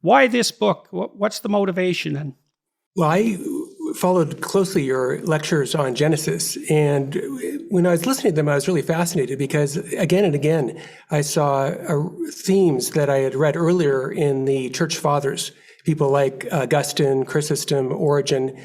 why this book? What's the motivation? And well, I followed closely your lectures on Genesis, and when I was listening to them, I was really fascinated because again and again, I saw themes that I had read earlier in the Church Fathers, people like Augustine, Chrysostom, Origen,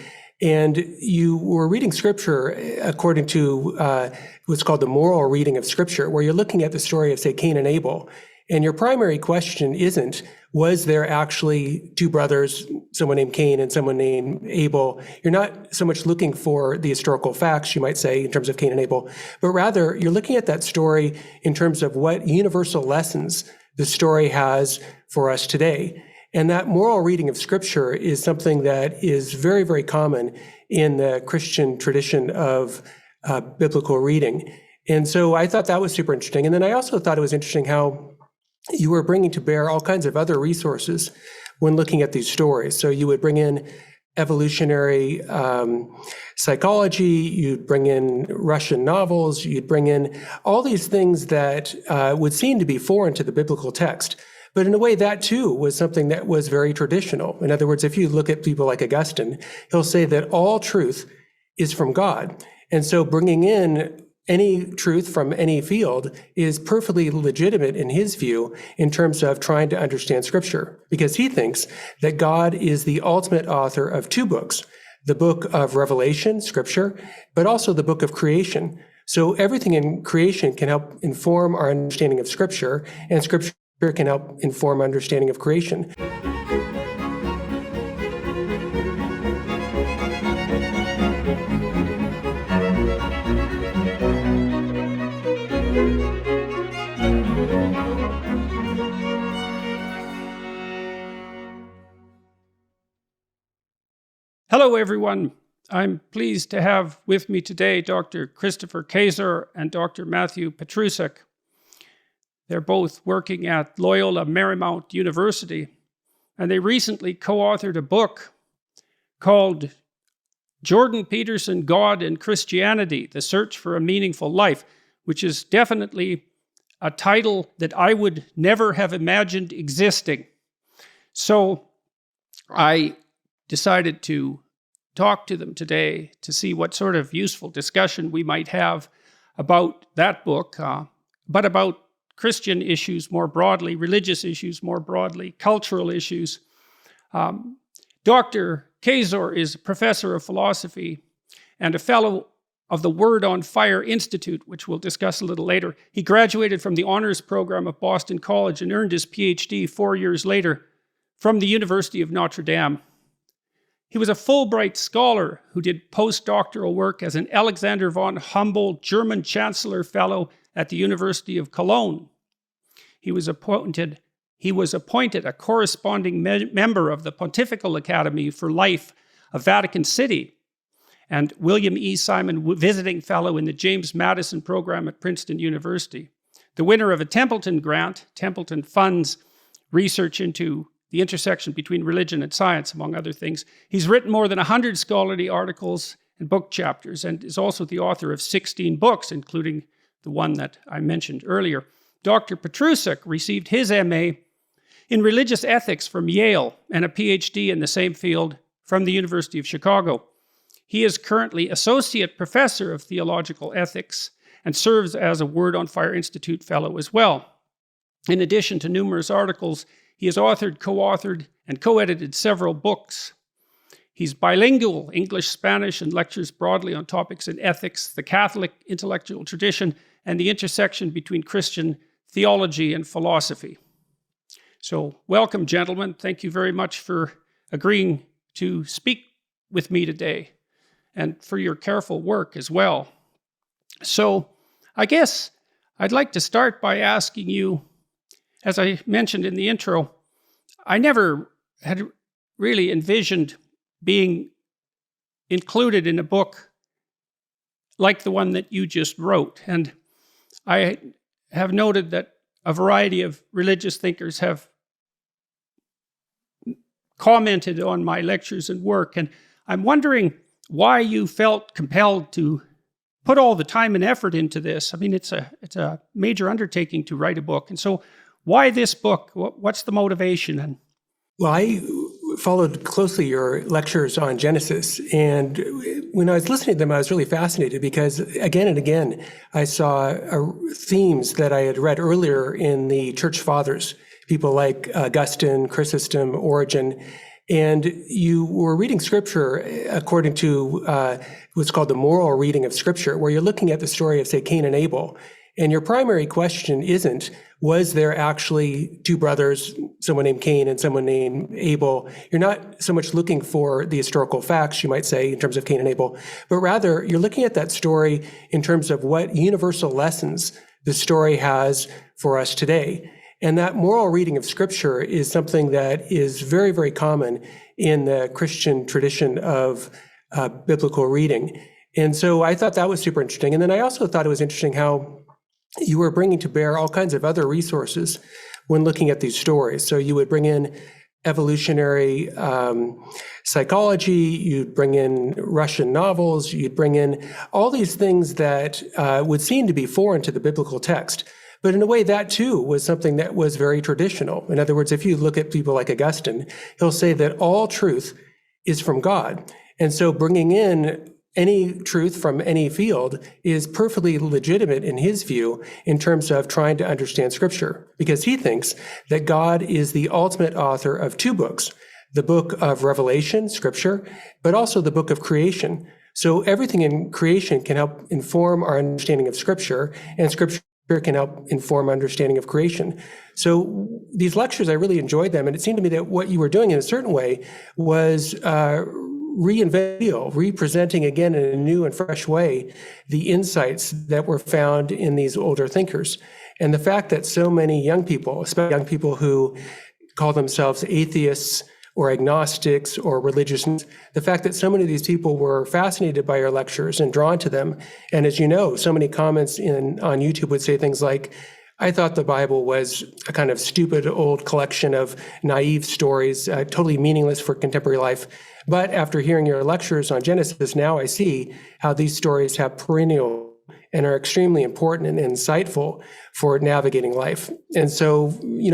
and you were reading Scripture according to what's called the moral reading of Scripture, where you're looking at the story of, say, Cain and Abel, and your primary question isn't, was there actually two brothers, someone named Cain and someone named Abel? You're not so much looking for the historical facts, you might say, in terms of Cain and Abel, but rather you're looking at that story in terms of what universal lessons the story has for us today. And that moral reading of Scripture is something that is very, very common in the Christian tradition of biblical reading. And so I thought that was super interesting. And then I also thought it was interesting how you were bringing to bear all kinds of other resources when looking at these stories. So you would bring in evolutionary psychology, you'd bring in Russian novels, you'd bring in all these things that would seem to be foreign to the biblical text. But in a way, that too was something that was very traditional. In other words, if you look at people like Augustine, he'll say that all truth is from God. And so bringing in any truth from any field is perfectly legitimate in his view in terms of trying to understand Scripture, because he thinks that God is the ultimate author of two books, the book of Revelation, Scripture, but also the book of creation. So everything in creation can help inform our understanding of Scripture, and Scripture can help inform understanding of creation. hello, everyone. I'm pleased to have with me today Dr. Christopher Kaczor and Dr. Matthew Petrusek. They're both working at Loyola Marymount University, and they recently co-authored a book called Jordan Peterson, God and Christianity, The Search for a Meaningful Life, which is definitely a title that I would never have imagined existing. So I decided to talk to them today to see what sort of useful discussion we might have about that book, but about Christian issues more broadly, religious issues more broadly, cultural issues. Dr. Kaczor is a professor of philosophy and a fellow of the Word on Fire Institute, which we'll discuss a little later. He graduated from the honors program of Boston College and earned his PhD 4 years later from the University of Notre Dame. He was a Fulbright scholar who did postdoctoral work as an Alexander von Humboldt German Chancellor Fellow at the University of Cologne. He was appointed a corresponding member of the Pontifical Academy for Life of Vatican City, and William E. Simon Visiting Fellow in the James Madison Program at Princeton University. The winner of a Templeton Grant. Templeton funds research into the intersection between religion and science, among other things. He's written more than 100 scholarly articles and book chapters, and is also the author of 16 books, including the one that I mentioned earlier. Dr. Petrusek received his MA in religious ethics from Yale and a PhD in the same field from the University of Chicago. He is currently Associate Professor of Theological Ethics and serves as a Word on Fire Institute Fellow as well. In addition to numerous articles, he has authored, co-authored, and co-edited several books. He's bilingual, English, Spanish, and lectures broadly on topics in ethics, the Catholic intellectual tradition, and the intersection between Christian theology and philosophy. So, welcome, gentlemen. Thank you very much for agreeing to speak with me today, and for your careful work as well. So, I guess I'd like to start by asking you, as I mentioned in the intro, I never had really envisioned being included in a book like the one that you just wrote. And I have noted that a variety of religious thinkers have commented on my lectures and work, and I'm wondering why you felt compelled to put all the time and effort into this. I mean, it's a major undertaking to write a book, and so why this book? What's the motivation? And Well, I followed closely your lectures on Genesis, and when I was listening to them, I was really fascinated because again and again, I saw themes that I had read earlier in the Church Fathers, people like Augustine, Chrysostom, Origen, and you were reading Scripture according to what's called the moral reading of Scripture, where you're looking at the story of, say, Cain and Abel. And your primary question isn't, was there actually two brothers, someone named Cain and someone named Abel? You're not so much looking for the historical facts, you might say, in terms of Cain and Abel, but rather you're looking at that story in terms of what universal lessons the story has for us today. And that moral reading of Scripture is something that is very, very common in the Christian tradition of biblical reading. And so I thought that was super interesting. And then I also thought it was interesting how you were bringing to bear all kinds of other resources when looking at these stories. So you would bring in evolutionary psychology, you'd bring in Russian novels, you'd bring in all these things that would seem to be foreign to the biblical text. But in a way, that too was something that was very traditional. In other words, if you look at people like Augustine, he'll say that all truth is from God. And so bringing in any truth from any field is perfectly legitimate in his view in terms of trying to understand Scripture, because he thinks that God is the ultimate author of two books, the book of Revelation, Scripture, but also the book of creation. So everything in creation can help inform our understanding of Scripture, and Scripture can help inform understanding of creation. So these lectures, I really enjoyed them, and it seemed to me that what you were doing in a certain way was representing again in a new and fresh way the insights that were found in these older thinkers. And the fact that so many young people, especially young people who call themselves atheists or agnostics or religious, the fact that so many of these people were fascinated by your lectures and drawn to them. And as you know, so many comments on YouTube would say things like, I thought the Bible was a kind of stupid old collection of naive stories, totally meaningless for contemporary life. But after hearing your lectures on Genesis, now I see how these stories have perennial and are extremely important and insightful for navigating life. And so,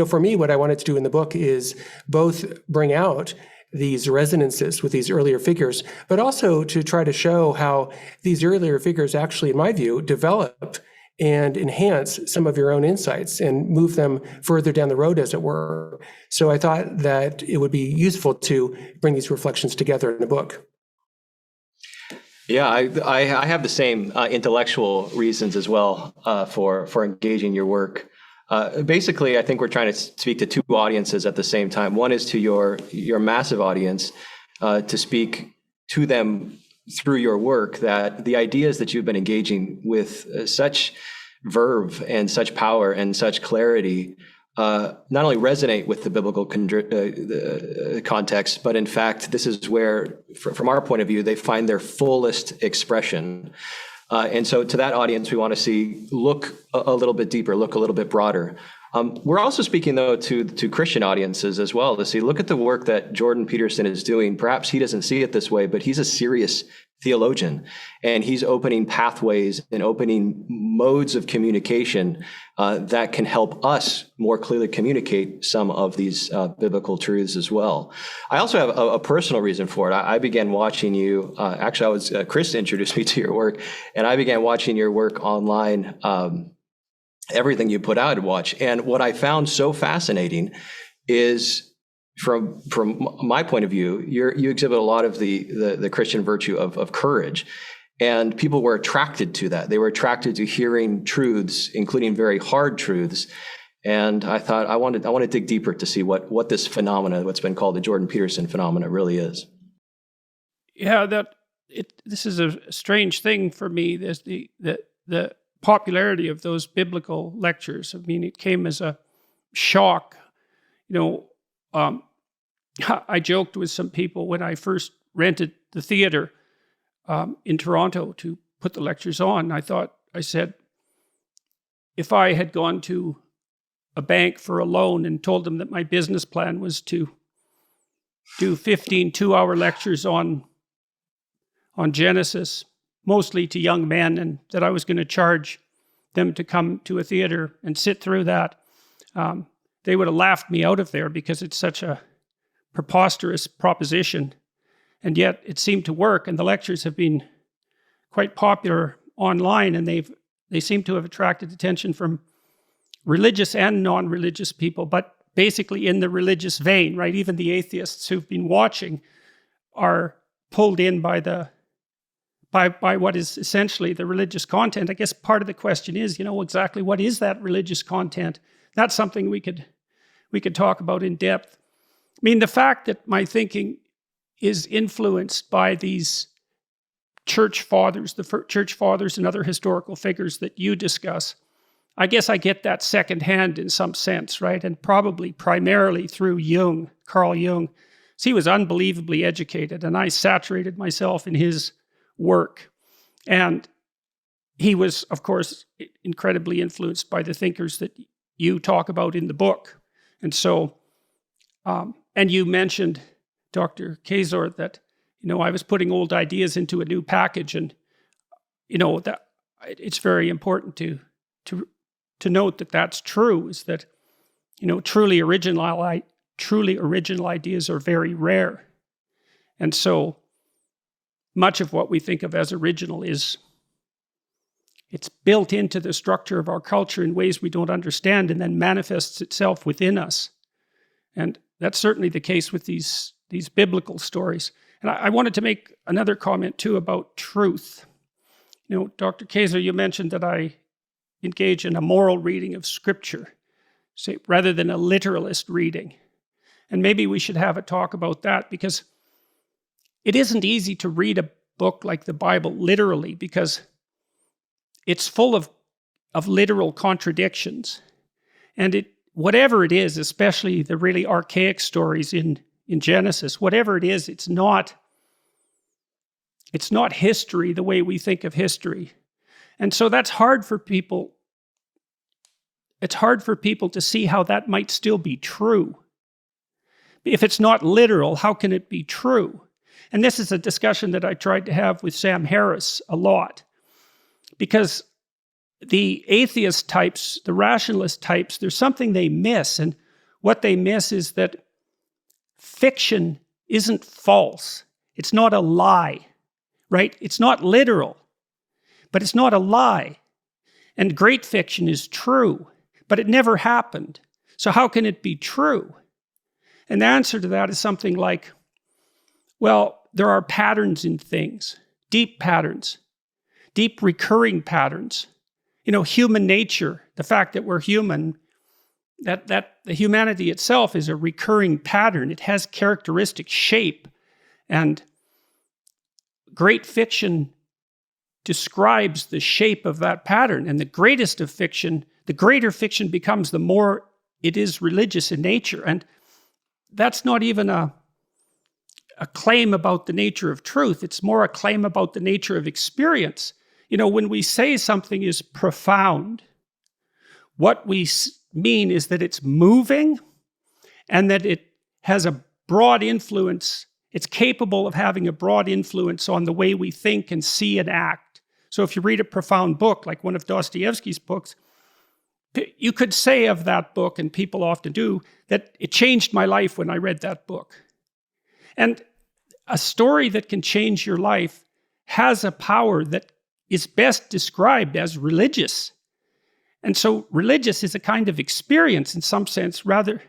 for me, what I wanted to do in the book is both bring out these resonances with these earlier figures, but also to try to show how these earlier figures actually, in my view, develop and enhance some of your own insights and move them further down the road, as it were. So I thought that it would be useful to bring these reflections together in a book. Yeah, I have the same intellectual reasons as well for engaging your work. Basically, I think we're trying to speak to two audiences at the same time. One is to your massive audience, to speak to them through your work, that the ideas that you've been engaging with such verve and such power and such clarity not only resonate with the biblical context, but in fact, this is where, from our point of view, they find their fullest expression. And so to that audience, we want to see, look a little bit deeper, look a little bit broader. We're also speaking, though, to Christian audiences as well, to see, look at the work that Jordan Peterson is doing. Perhaps he doesn't see it this way, but he's a serious theologian, and he's opening pathways and opening modes of communication that can help us more clearly communicate some of these biblical truths as well. I also have a personal reason for it. I began watching you, Chris introduced me to your work, and I began watching your work online, everything you put out to watch. And what I found so fascinating is, from my point of view, you exhibit a lot of the Christian virtue of courage. And people were attracted to that. They were attracted to hearing truths, including very hard truths. And I thought, I want to dig deeper to see what this phenomena, what's been called the Jordan Peterson phenomena, really is. Yeah, this is a strange thing for me. There's the popularity of those biblical lectures. I mean, it came as a shock. I joked with some people when I first rented the theater in Toronto to put the lectures on. I said, if I had gone to a bank for a loan and told them that my business plan was to do 15 two-hour lectures on Genesis, mostly to young men, and that I was going to charge them to come to a theater and sit through that, they would have laughed me out of there, because it's such a preposterous proposition, and yet it seemed to work, and the lectures have been quite popular online, and they seem to have attracted attention from religious and non-religious people, but basically in the religious vein, right? Even the atheists who've been watching are pulled in by what is essentially the religious content. I guess part of the question is, exactly what is that religious content? That's something we could talk about in depth. I mean, the fact that my thinking is influenced by these church fathers, the church fathers and other historical figures that you discuss, I guess I get that secondhand in some sense, right? And probably primarily through Jung, Carl Jung. So he was unbelievably educated, and I saturated myself in his work. And he was, of course, incredibly influenced by the thinkers that you talk about in the book. And so, and you mentioned, Dr. Kaczor, that, I was putting old ideas into a new package, and, that it's very important to note that that's true, is that, truly original ideas are very rare. And so much of what we think of as original it's built into the structure of our culture in ways we don't understand, and then manifests itself within us. And that's certainly the case with these biblical stories. And I wanted to make another comment too about truth. Dr. Kaczor, you mentioned that I engage in a moral reading of Scripture, say, rather than a literalist reading. And maybe we should have a talk about that, because it isn't easy to read a book like the Bible literally, because it's full of literal contradictions. And whatever it is, especially the really archaic stories in Genesis, whatever it is, it's not history the way we think of history. And so that's hard for people. It's hard for people to see how that might still be true. If it's not literal, how can it be true? And this is a discussion that I tried to have with Sam Harris a lot. Because the atheist types, the rationalist types, there's something they miss. And what they miss is that fiction isn't false. It's not a lie, right? It's not literal, but it's not a lie. And great fiction is true, but it never happened. So how can it be true? And the answer to that is something like, well, there are patterns in things, deep patterns, deep recurring patterns. Human nature, the fact that we're human, that the humanity itself is a recurring pattern. It has characteristic shape. And great fiction describes the shape of that pattern. And the greatest of fiction, the greater fiction becomes, the more it is religious in nature. And that's not even a claim about the nature of truth. It's more a claim about the nature of experience. When we say something is profound, what we mean is that it's moving and that it has a broad influence. It's capable of having a broad influence on the way we think and see and act. So if you read a profound book, like one of Dostoevsky's books, you could say of that book, and people often do, that it changed my life when I read that book. And a story that can change your life has a power that is best described as religious. And so religious is a kind of experience in some sense, rather,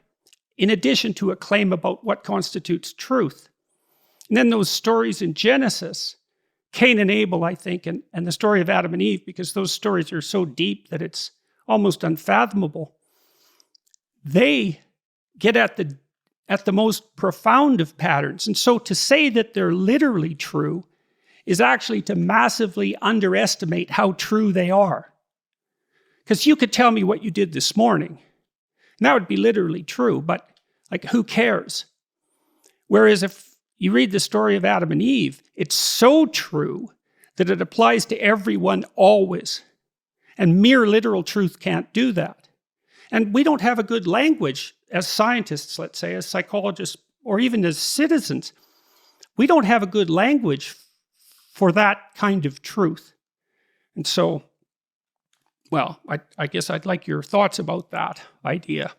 in addition to a claim about what constitutes truth. And then those stories in Genesis, Cain and Abel, I think, and the story of Adam and Eve, because those stories are so deep that it's almost unfathomable. They get at the most profound of patterns. And so to say that they're literally true is actually to massively underestimate how true they are. Because you could tell me what you did this morning, and that would be literally true, but who cares? Whereas if you read the story of Adam and Eve, it's so true that it applies to everyone always. And mere literal truth can't do that. And we don't have a good language as scientists, let's say, as psychologists, or even as citizens. We don't have a good language for that kind of truth. And so, well, I guess I'd like your thoughts about that idea.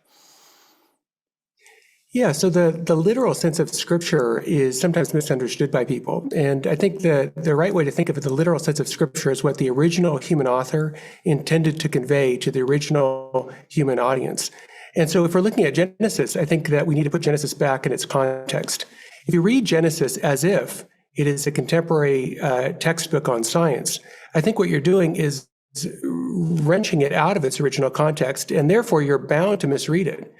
Yeah, so the literal sense of Scripture is sometimes misunderstood by people. And I think the right way to think of it, the literal sense of Scripture, is what the original human author intended to convey to the original human audience. And so if we're looking at Genesis, I think that we need to put Genesis back in its context. If you read Genesis as if it is a contemporary textbook on science, I think what you're doing is wrenching it out of its original context, and therefore you're bound to misread it.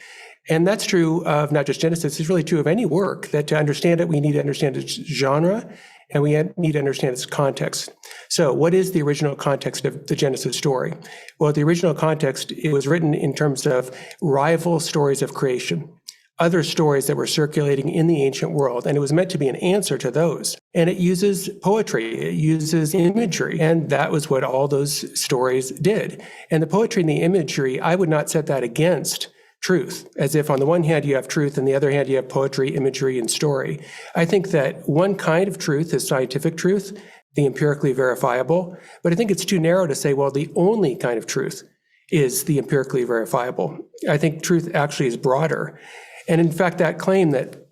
And that's true of not just Genesis, it's really true of any work, that to understand it, we need to understand its genre, and we need to understand its context. So what is the original context of the Genesis story? Well, the original context, it was written in terms of rival stories of creation, other stories that were circulating in the ancient world, and it was meant to be an answer to those. And it uses poetry, it uses imagery, and that was what all those stories did. And the poetry and the imagery, I would not set that against truth, as if on the one hand you have truth, and the other hand you have poetry, imagery, and story. I think that one kind of truth is scientific truth, the empirically verifiable, but I think it's too narrow to say, well, the only kind of truth is the empirically verifiable. I think truth actually is broader. And in fact, that claim that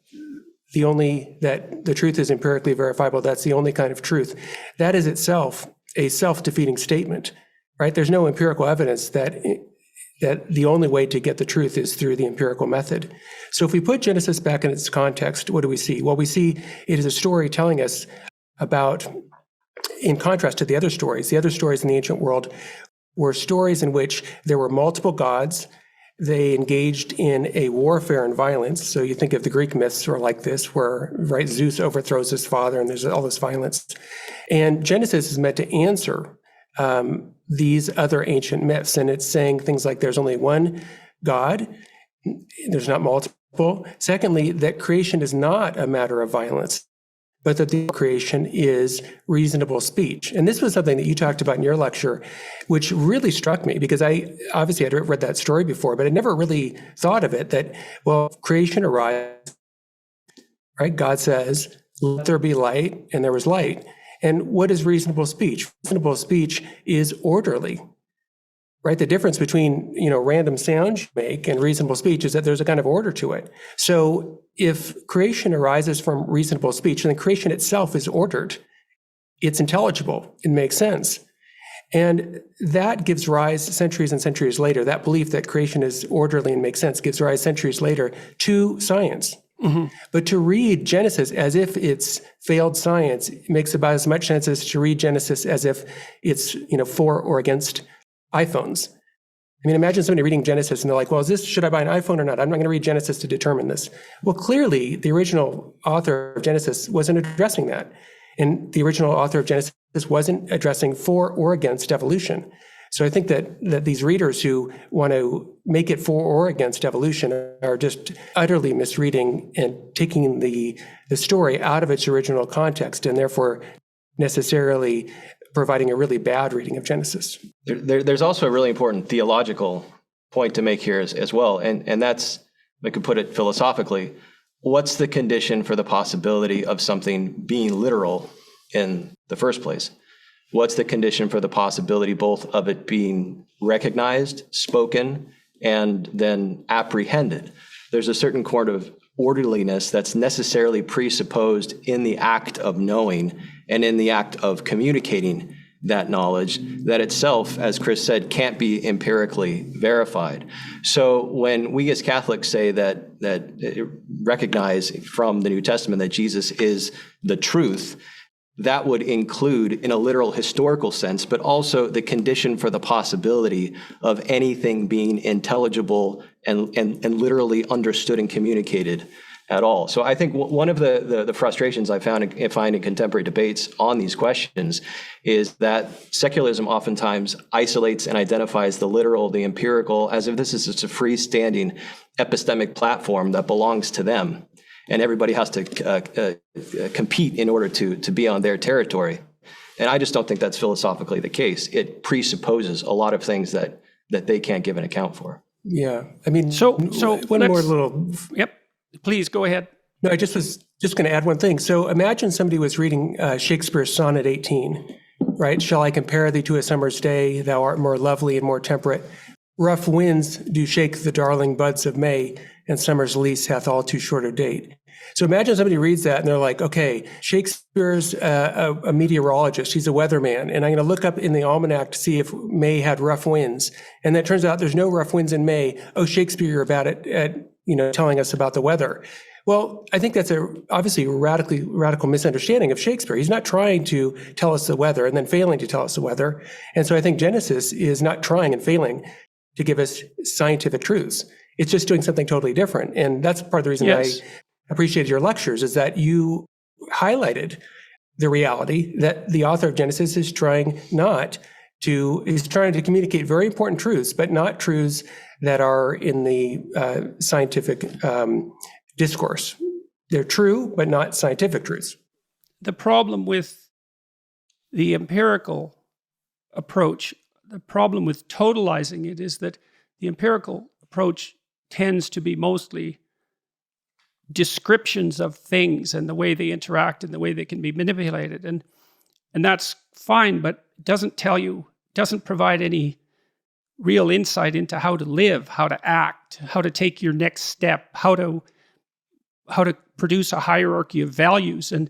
the truth is empirically verifiable, that's the only kind of truth, that is itself a self-defeating statement, right? There's no empirical evidence that the only way to get the truth is through the empirical method. So if we put Genesis back in its context, what do we see? Well, we see it is a story telling us about, in contrast to the other stories in the ancient world were stories in which there were multiple gods. They engaged in a warfare and violence. So you think of the Greek myths are like this, where, right, Zeus overthrows his father and there's all this violence. And Genesis is meant to answer these other ancient myths. And it's saying things like there's only one God, there's not multiple. Secondly, that creation is not a matter of violence, but that the creation is reasonable speech. And this was something that you talked about in your lecture, which really struck me, because I obviously had read that story before, but I never really thought of it, that, well, creation arrives, right? God says, let there be light, and there was light. And what is reasonable speech? Reasonable speech is orderly, right? The difference between, random sounds you make and reasonable speech is that there's a kind of order to it. So if creation arises from reasonable speech, then creation itself is ordered. It's intelligible. It makes sense. And that gives rise centuries and centuries later, that belief that creation is orderly and makes sense gives rise centuries later to science. Mm-hmm. But to read Genesis as if it's failed science makes about as much sense as to read Genesis as if it's, for or against iPhones. I mean, imagine somebody reading Genesis and they're like, well, should I buy an iPhone or not? I'm not going to read Genesis to determine this. Well, clearly, the original author of Genesis wasn't addressing that. And the original author of Genesis wasn't addressing for or against evolution. So I think that these readers who want to make it for or against evolution are just utterly misreading and taking the story out of its original context, and therefore necessarily providing a really bad reading of Genesis. There's also a really important theological point to make here as well, and that's, I could put it philosophically, what's the condition for the possibility of something being literal in the first place? What's the condition for the possibility both of it being recognized, spoken, and then apprehended? There's a certain kind of orderliness that's necessarily presupposed in the act of knowing and in the act of communicating that knowledge that itself, as Chris said, can't be empirically verified. So when we as Catholics say that recognize from the New Testament that Jesus is the truth, that would include, in a literal historical sense, but also the condition for the possibility of anything being intelligible and literally understood and communicated at all. So I think one of the frustrations I find in contemporary debates on these questions is that secularism oftentimes isolates and identifies the literal, the empirical, as if this is just a freestanding epistemic platform that belongs to them. And everybody has to compete in order to be on their territory. And I just don't think that's philosophically the case. It presupposes a lot of things that they can't give an account for. Yeah. I mean, So one more little... Yep. Please go ahead. No, I was just going to add one thing. So imagine somebody was reading Shakespeare's Sonnet 18, right? Shall I compare thee to a summer's day? Thou art more lovely and more temperate. rough winds do shake the darling buds of May, and summer's lease hath all too short a date. So imagine somebody reads that and they're like, okay, Shakespeare's a meteorologist, he's a weatherman, and I'm going to look up in the almanac to see if May had rough winds. And that turns out there's no rough winds in May. Oh, Shakespeare, you're about it at, telling us about the weather. Well, I think that's obviously a radical misunderstanding of Shakespeare. He's not trying to tell us the weather and then failing to tell us the weather. And so I think Genesis is not trying and failing to give us scientific truths. It's just doing something totally different. And that's part of the reason Yes. I appreciated your lectures, is that you highlighted the reality that the author of Genesis is trying to communicate very important truths, but not truths that are in the scientific discourse. They're true, but not scientific truths. The problem with the empirical approach, the problem with totalizing it, is that the empirical approach tends to be mostly descriptions of things and the way they interact and the way they can be manipulated. And that's fine, but it doesn't provide any real insight into how to live, how to act, how to take your next step, how to produce a hierarchy of values, and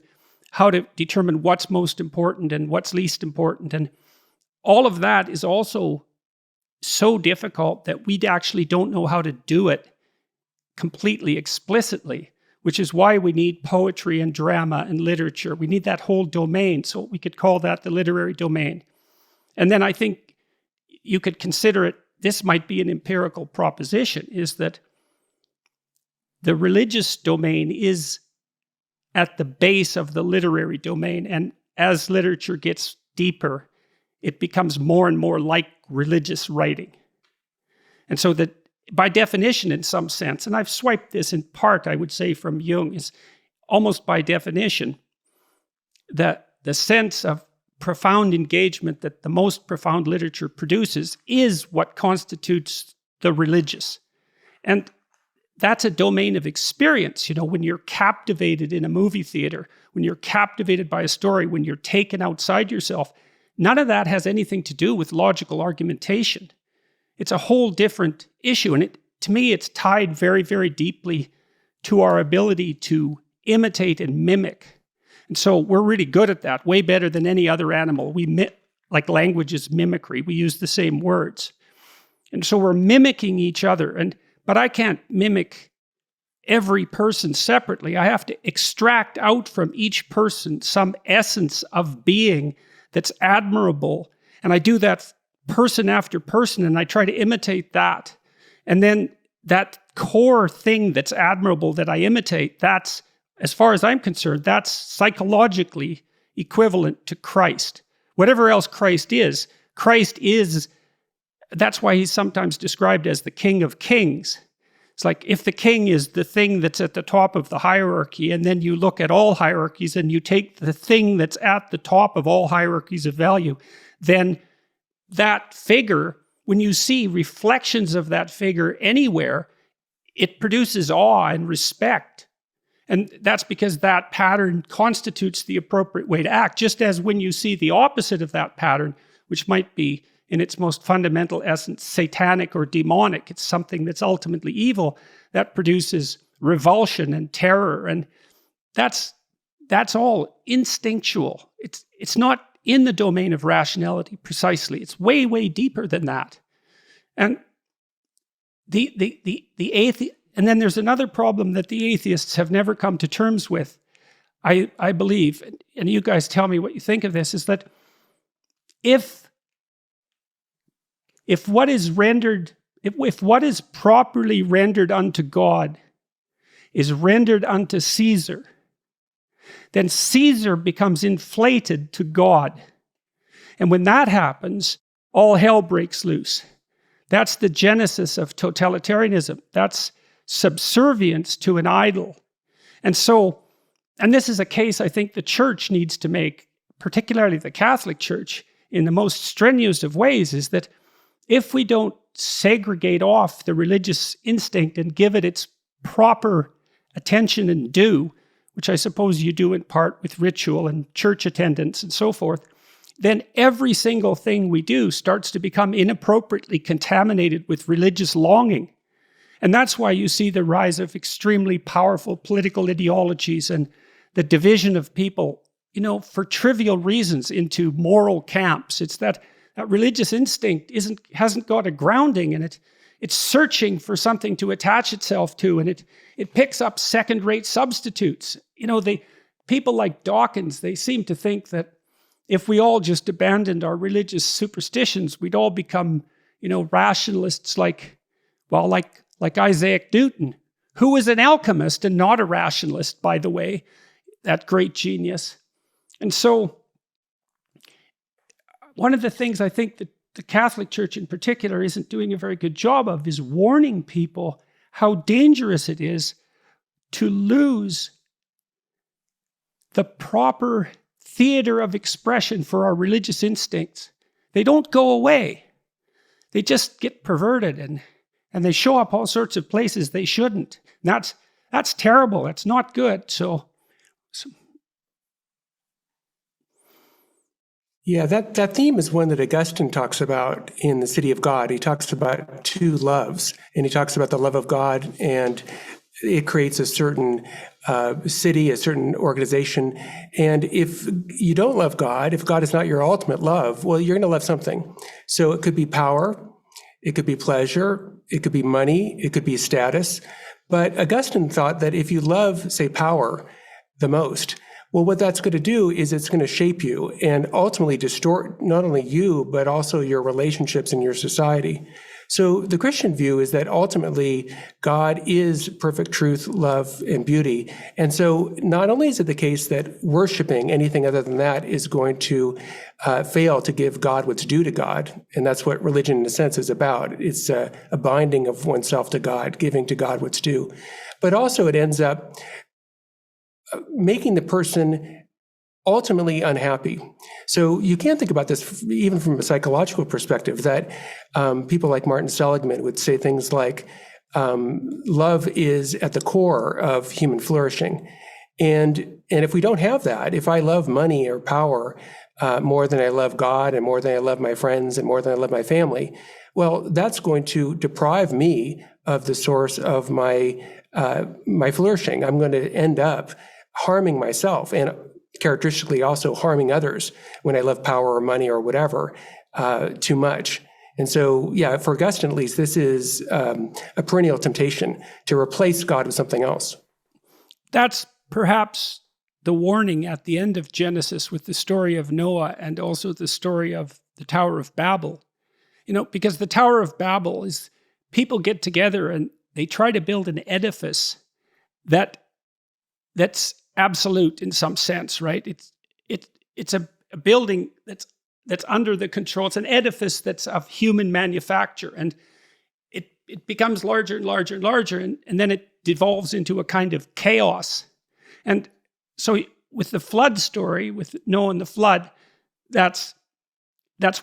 how to determine what's most important and what's least important. And all of that is also so difficult that we actually don't know how to do it completely explicitly, which is why we need poetry and drama and literature. We need that whole domain, so we could call that the literary domain. And then I think you could consider it, this might be an empirical proposition, is that the religious domain is at the base of the literary domain, and as literature gets deeper, it becomes more and more like religious writing. And so that by definition, in some sense, and I've swiped this in part, I would say, from Jung, is almost by definition that the sense of profound engagement that the most profound literature produces is what constitutes the religious. And that's a domain of experience. When you're captivated in a movie theater, when you're captivated by a story, when you're taken outside yourself, none of that has anything to do with logical argumentation. It's a whole different issue. And to me, it's tied very, very deeply to our ability to imitate and mimic. And so we're really good at that, way better than any other animal. Like language is mimicry. We use the same words. And so we're mimicking each other. But I can't mimic every person separately. I have to extract out from each person some essence of being that's admirable. And I do that person after person, and I try to imitate that. And then that core thing that's admirable that I imitate, that's, as far as I'm concerned, that's psychologically equivalent to Christ. Whatever else Christ is, that's why he's sometimes described as the King of Kings. It's like if the king is the thing that's at the top of the hierarchy, and then you look at all hierarchies and you take the thing that's at the top of all hierarchies of value, then that figure, when you see reflections of that figure anywhere, it produces awe and respect. And that's because that pattern constitutes the appropriate way to act, just as when you see the opposite of that pattern, which might be in its most fundamental essence satanic or demonic, it's something that's ultimately evil, that produces revulsion and terror. And that's all instinctual. It's not in the domain of rationality precisely. It's way, way deeper than that. And the atheist, and then there's another problem that the atheists have never come to terms with, I believe, and you guys tell me what you think of this, is that if what is properly rendered unto God is rendered unto Caesar, then Caesar becomes inflated to God. And when that happens, all hell breaks loose. That's the genesis of totalitarianism. That's subservience to an idol. And this is a case I think the church needs to make, particularly the Catholic Church, in the most strenuous of ways, is that if we don't segregate off the religious instinct and give it its proper attention and due, which I suppose you do in part with ritual and church attendance and so forth, then every single thing we do starts to become inappropriately contaminated with religious longing. And that's why you see the rise of extremely powerful political ideologies and the division of people, for trivial reasons into moral camps. It's that religious instinct hasn't got a grounding, and it's searching for something to attach itself to, and it picks up second-rate substitutes. People like Dawkins, they seem to think that if we all just abandoned our religious superstitions, we'd all become, rationalists like Isaac Newton, who was an alchemist and not a rationalist, by the way, that great genius. And so one of the things I think that the Catholic Church in particular isn't doing a very good job of is warning people how dangerous it is to lose the proper theater of expression for our religious instincts. They don't go away. They just get perverted and they show up all sorts of places they shouldn't. And that's terrible. That's not good. So yeah, that theme is one that Augustine talks about in The City of God. He talks about two loves, and he talks about the love of God, and it creates a certain city, a certain organization. And if you don't love God, if God is not your ultimate love, well, you're going to love something. So it could be power, it could be pleasure, it could be money, it could be status. But Augustine thought that if you love, say, power the most, well, what that's going to do is it's going to shape you and ultimately distort not only you, but also your relationships in your society. So the Christian view is that ultimately God is perfect truth, love, and beauty. And so not only is it the case that worshiping anything other than that is going to fail to give God what's due to God, and that's what religion in a sense is about. It's a binding of oneself to God, giving to God what's due. But also it ends up making the person ultimately unhappy. So you can think about this even from a psychological perspective, that people like Martin Seligman would say things like, love is at the core of human flourishing. And if we don't have that, if I love money or power more than I love God and more than I love my friends and more than I love my family, well, that's going to deprive me of the source of my flourishing. I'm going to end up harming myself and characteristically also harming others when I love power or money or whatever too much. And so, yeah, for Augustine at least, this is a perennial temptation to replace God with something else. That's perhaps the warning at the end of Genesis with the story of Noah and also the story of the Tower of Babel. Because the Tower of Babel is people get together and they try to build an edifice that's absolute in some sense, right? It's a building that's under the control. It's an edifice that's of human manufacture, and it becomes larger and larger and larger, and then it devolves into a kind of chaos. And so with the flood story, with Noah and the flood, that's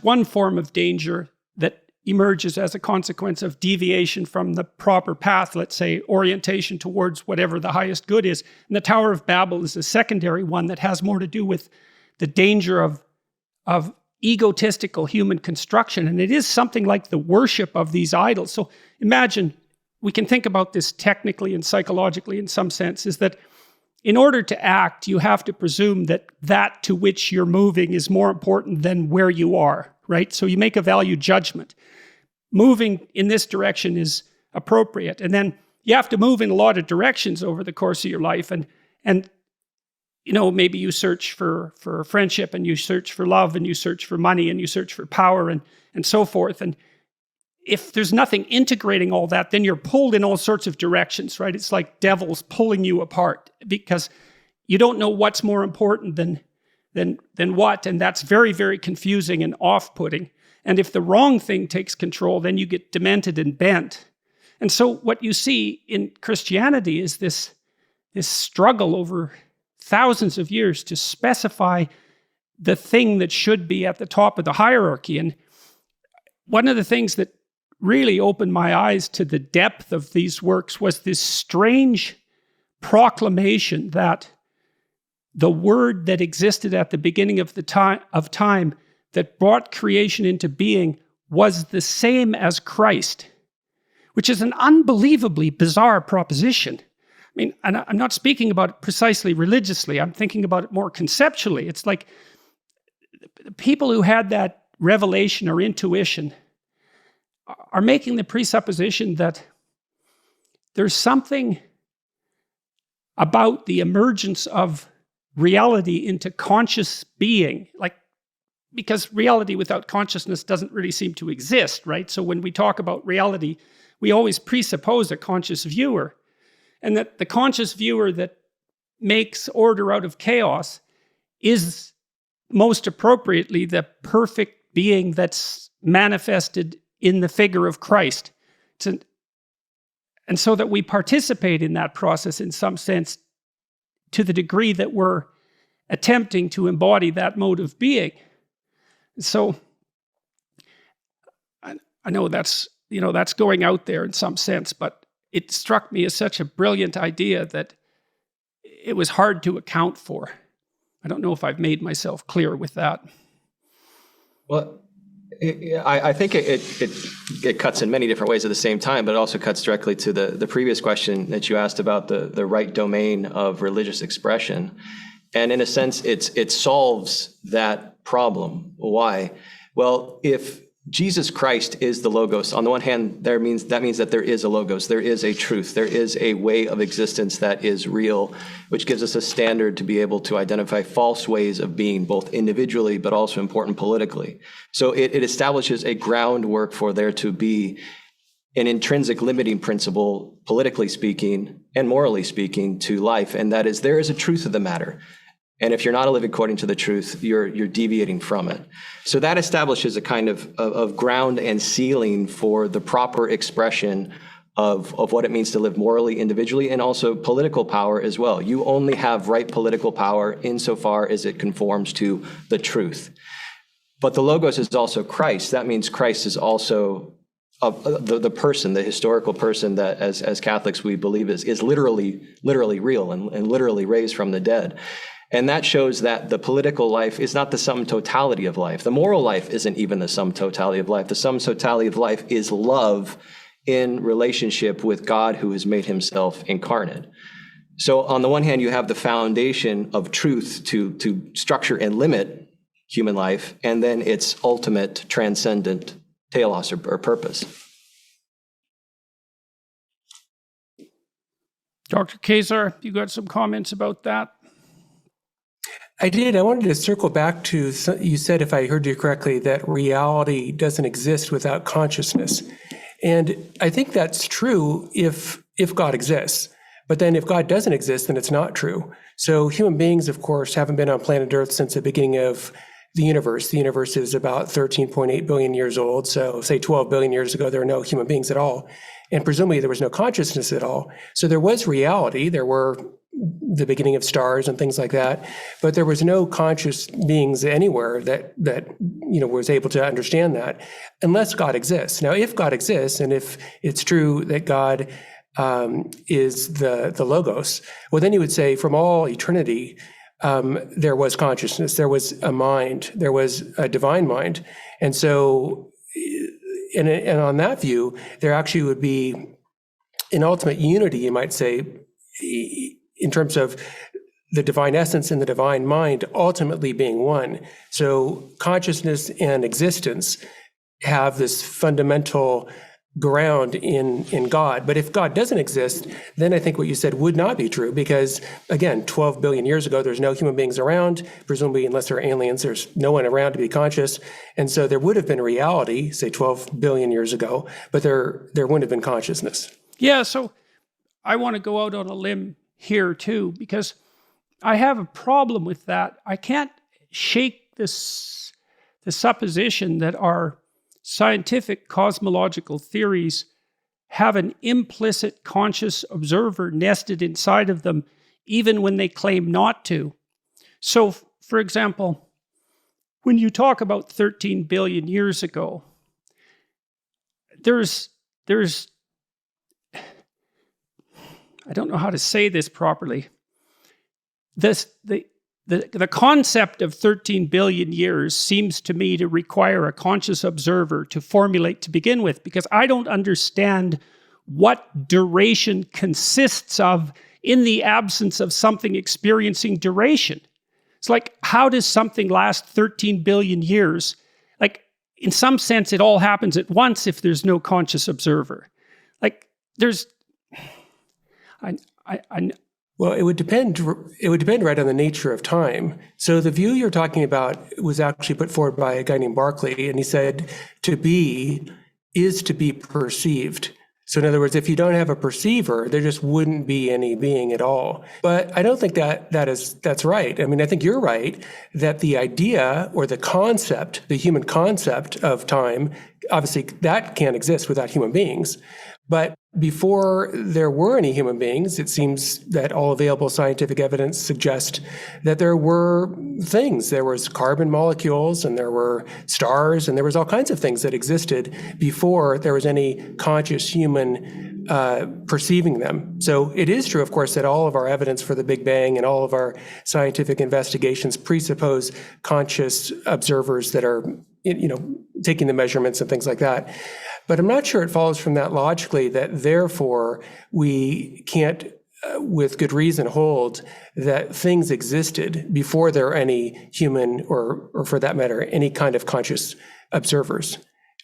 one form of danger that emerges as a consequence of deviation from the proper path, let's say orientation towards whatever the highest good is. And the Tower of Babel is a secondary one that has more to do with the danger of egotistical human construction. And it is something like the worship of these idols. So imagine, we can think about this technically and psychologically in some sense, is that in order to act, you have to presume that to which you're moving is more important than where you are, right? So you make a value judgment. Moving in this direction is appropriate. And then you have to move in a lot of directions over the course of your life. And maybe you search for friendship, and you search for love, and you search for money, and you search for power, and so forth. And if there's nothing integrating all that, then you're pulled in all sorts of directions, right? It's like devils pulling you apart because you don't know what's more important than what. And that's very, very confusing and off-putting. And if the wrong thing takes control, then you get demented and bent. And so what you see in Christianity is this struggle over thousands of years to specify the thing that should be at the top of the hierarchy. And one of the things that really opened my eyes to the depth of these works was this strange proclamation that the Word that existed at the beginning of time that brought creation into being was the same as Christ, which is an unbelievably bizarre proposition. I mean, and I'm not speaking about it precisely religiously, I'm thinking about it more conceptually. It's like the people who had that revelation or intuition are making the presupposition that there's something about the emergence of reality into conscious being, like, because reality without consciousness doesn't really seem to exist, right? So when we talk about reality, we always presuppose a conscious viewer, and that the conscious viewer that makes order out of chaos is most appropriately the perfect being that's manifested in the figure of Christ. And so that we participate in that process in some sense to the degree that we're attempting to embody that mode of being. So I know that's going out there in some sense, but it struck me as such a brilliant idea that it was hard to account for. I don't know if I've made myself clear with that. Well, I think it cuts in many different ways at the same time, but it also cuts directly to the previous question that you asked about the right domain of religious expression. And in a sense, it solves that problem. Why? Well, if Jesus Christ is the Logos, on the one hand, that means that there is a Logos, there is a truth, there is a way of existence that is real, which gives us a standard to be able to identify false ways of being, both individually but also important politically. So it establishes a groundwork for there to be an intrinsic limiting principle, politically speaking and morally speaking, to life, and that is there is a truth of the matter. And if you're not living according to the truth, you're deviating from it. So that establishes a kind of ground and ceiling for the proper expression of what it means to live morally, individually, and also political power as well. You only have right political power insofar as it conforms to the truth. But the Logos is also Christ. That means Christ is also the person, the historical person that as Catholics we believe is literally real and literally raised from the dead. And that shows that the political life is not the sum totality of life. The moral life isn't even the sum totality of life. The sum totality of life is love in relationship with God who has made himself incarnate. So on the one hand, you have the foundation of truth to structure and limit human life, and then its ultimate transcendent telos or purpose. Dr. Kaczor, you got some comments about that? I did. I wanted to circle back to, you said, if I heard you correctly, that reality doesn't exist without consciousness. And I think that's true if God exists. But then if God doesn't exist, then it's not true. So human beings, of course, haven't been on planet Earth since the beginning of the universe. The universe is about 13.8 billion years old. So say 12 billion years ago, there were no human beings at all. And presumably there was no consciousness at all. So there was reality. There were the beginning of stars and things like that, but there was no conscious beings anywhere that was able to understand that, unless God exists. Now, if God exists, and if it's true that God is the Logos, well, then you would say from all eternity, there was consciousness, there was a mind, there was a divine mind, and so, and on that view, there actually would be an ultimate unity, you might say, in terms of the divine essence and the divine mind ultimately being one. So consciousness and existence have this fundamental ground in God. But if God doesn't exist, then I think what you said would not be true, because again, 12 billion years ago, there's no human beings around, presumably unless they're aliens, there's no one around to be conscious. And so there would have been reality, say 12 billion years ago, but there wouldn't have been consciousness. Yeah, so I want to go out on a limb here too, because I have a problem with that. I can't shake the supposition that our scientific cosmological theories have an implicit conscious observer nested inside of them, even when they claim not to. So, for example, when you talk about 13 billion years ago, there's I don't know how to say this properly. The the concept of 13 billion years seems to me to require a conscious observer to formulate to begin with, because I don't understand what duration consists of in the absence of something experiencing duration. It's like, how does something last 13 billion years? Like, in some sense, it all happens at once if there's no conscious observer. Like, there's... Well, it would depend right on the nature of time. So the view you're talking about was actually put forward by a guy named Berkeley, and he said, to be is to be perceived. So in other words, if you don't have a perceiver, there just wouldn't be any being at all. But I don't think that's right. I mean, I think you're right that the idea or the concept, the human concept of time, obviously that can't exist without human beings. But before there were any human beings, it seems that all available scientific evidence suggests that there were things. There was carbon molecules, and there were stars, and there was all kinds of things that existed before there was any conscious human perceiving them. So it is true, of course, that all of our evidence for the Big Bang and all of our scientific investigations presuppose conscious observers that are, taking the measurements and things like that. But I'm not sure it follows from that logically that therefore we can't, with good reason, hold that things existed before there are any human or for that matter, any kind of conscious observers.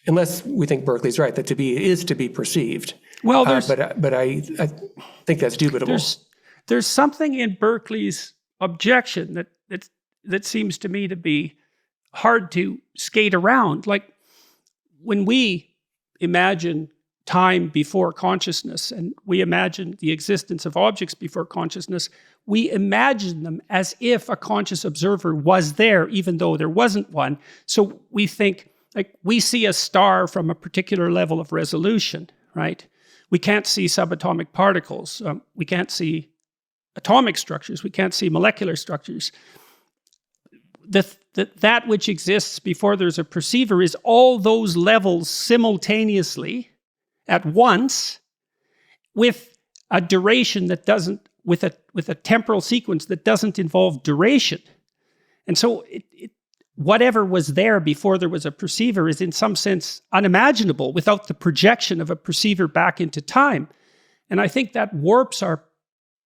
Unless we think Berkeley's right, that to be is to be perceived. Well, but I think that's dubitable. There's something in Berkeley's objection that seems to me to be hard to skate around. Like, when we imagine time before consciousness and we imagine the existence of objects before consciousness, we imagine them as if a conscious observer was there, even though there wasn't one. So we think, like, we see a star from a particular level of resolution, right? We can't see subatomic particles. We can't see atomic structures. We can't see molecular structures. That which exists before there's a perceiver is all those levels simultaneously at once, with a duration that doesn't, with a temporal sequence that doesn't involve duration. And so whatever was there before there was a perceiver is in some sense unimaginable without the projection of a perceiver back into time. And I think that warps our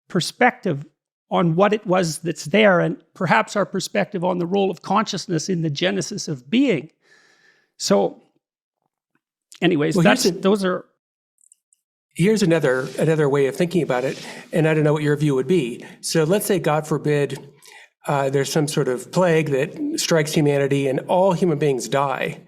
perspective on what it was that's there, and perhaps our perspective on the role of consciousness in the genesis of being. So, anyways, Here's another way of thinking about it, and I don't know what your view would be. So let's say, God forbid, there's some sort of plague that strikes humanity and all human beings die.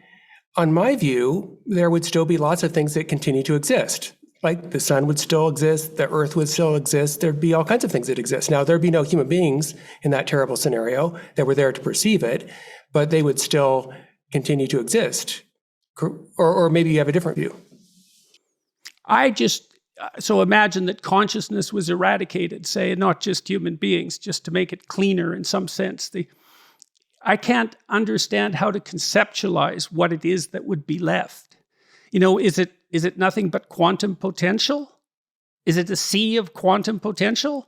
On my view, there would still be lots of things that continue to exist. Like the sun would still exist, the earth would still exist, there'd be all kinds of things that exist. Now, there'd be no human beings in that terrible scenario that were there to perceive it, but they would still continue to exist. Or maybe you have a different view. So imagine that consciousness was eradicated, say, not just human beings, just to make it cleaner in some sense. I can't understand how to conceptualize what it is that would be left. Is it nothing but quantum potential? Is it a sea of quantum potential?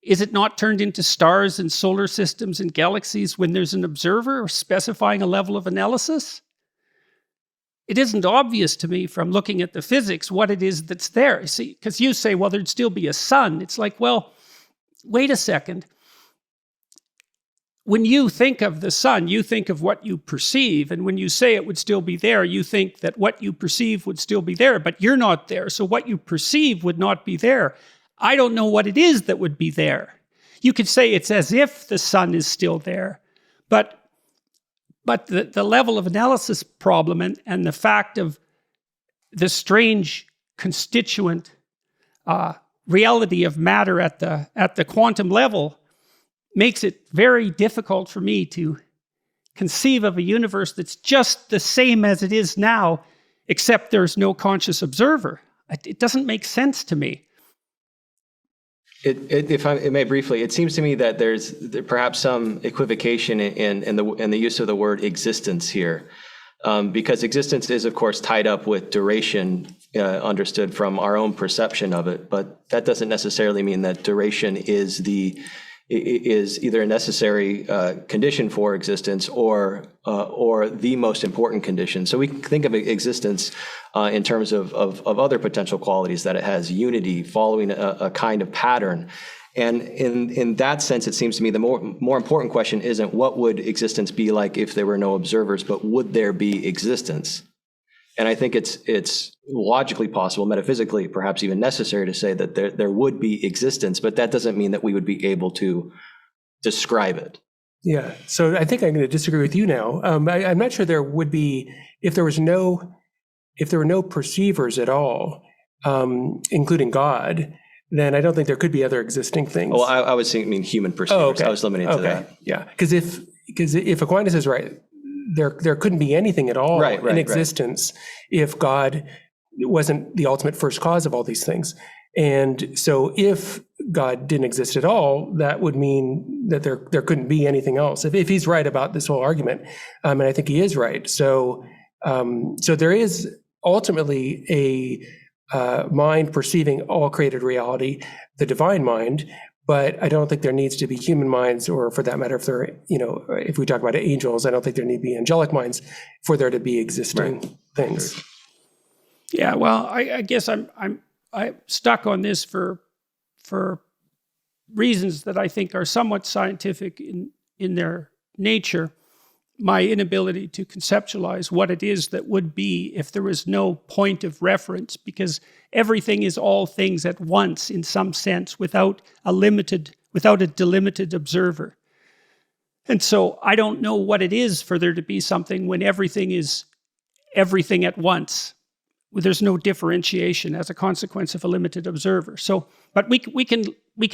Is it not turned into stars and solar systems and galaxies when there's an observer specifying a level of analysis? It isn't obvious to me from looking at the physics what it is that's there. See, because you say, well, there'd still be a sun. It's like, well, wait a second. When you think of the sun, you think of what you perceive. And when you say it would still be there, you think that what you perceive would still be there, but you're not there. So what you perceive would not be there. I don't know what it is that would be there. You could say it's as if the sun is still there, but the level of analysis problem and the fact of the strange constituent reality of matter at the quantum level makes it very difficult for me to conceive of a universe that's just the same as it is now, except there's no conscious observer. It doesn't make sense to me. If I may briefly, it seems to me that there's perhaps some equivocation in the use of the word existence here, because existence is, of course, tied up with duration, understood from our own perception of it. But that doesn't necessarily mean that duration is the is either a necessary condition for existence or the most important condition. So we can think of existence in terms of other potential qualities, that it has unity, following a kind of pattern. And in that sense, it seems to me the more important question isn't what would existence be like if there were no observers, but would there be existence? And I think it's logically possible, metaphysically, perhaps even necessary to say that there would be existence, but that doesn't mean that we would be able to describe it. Yeah. So I think I'm going to disagree with you now. I'm not sure there would be, if there were no perceivers at all, including God, then I don't think there could be other existing things. Well, I was thinking human perceivers. Oh, okay. I was limiting to that. Yeah. Because if Aquinas is right, there couldn't be anything at all in existence if God wasn't the ultimate first cause of all these things. And so if God didn't exist at all, that would mean that there couldn't be anything else. If he's right about this whole argument, and I think he is right. So there is ultimately a mind perceiving all created reality, the divine mind. But I don't think there needs to be human minds, or for that matter, if we talk about angels, I don't think there need to be angelic minds for there to be existing things. Yeah, well, I guess I'm stuck on this for reasons that I think are somewhat scientific in their nature. My inability to conceptualize what it is that would be if there was no point of reference, because everything is all things at once in some sense without a delimited observer. And so I don't know what it is for there to be something when everything is everything at once. There's no differentiation as a consequence of a limited observer. So, but we can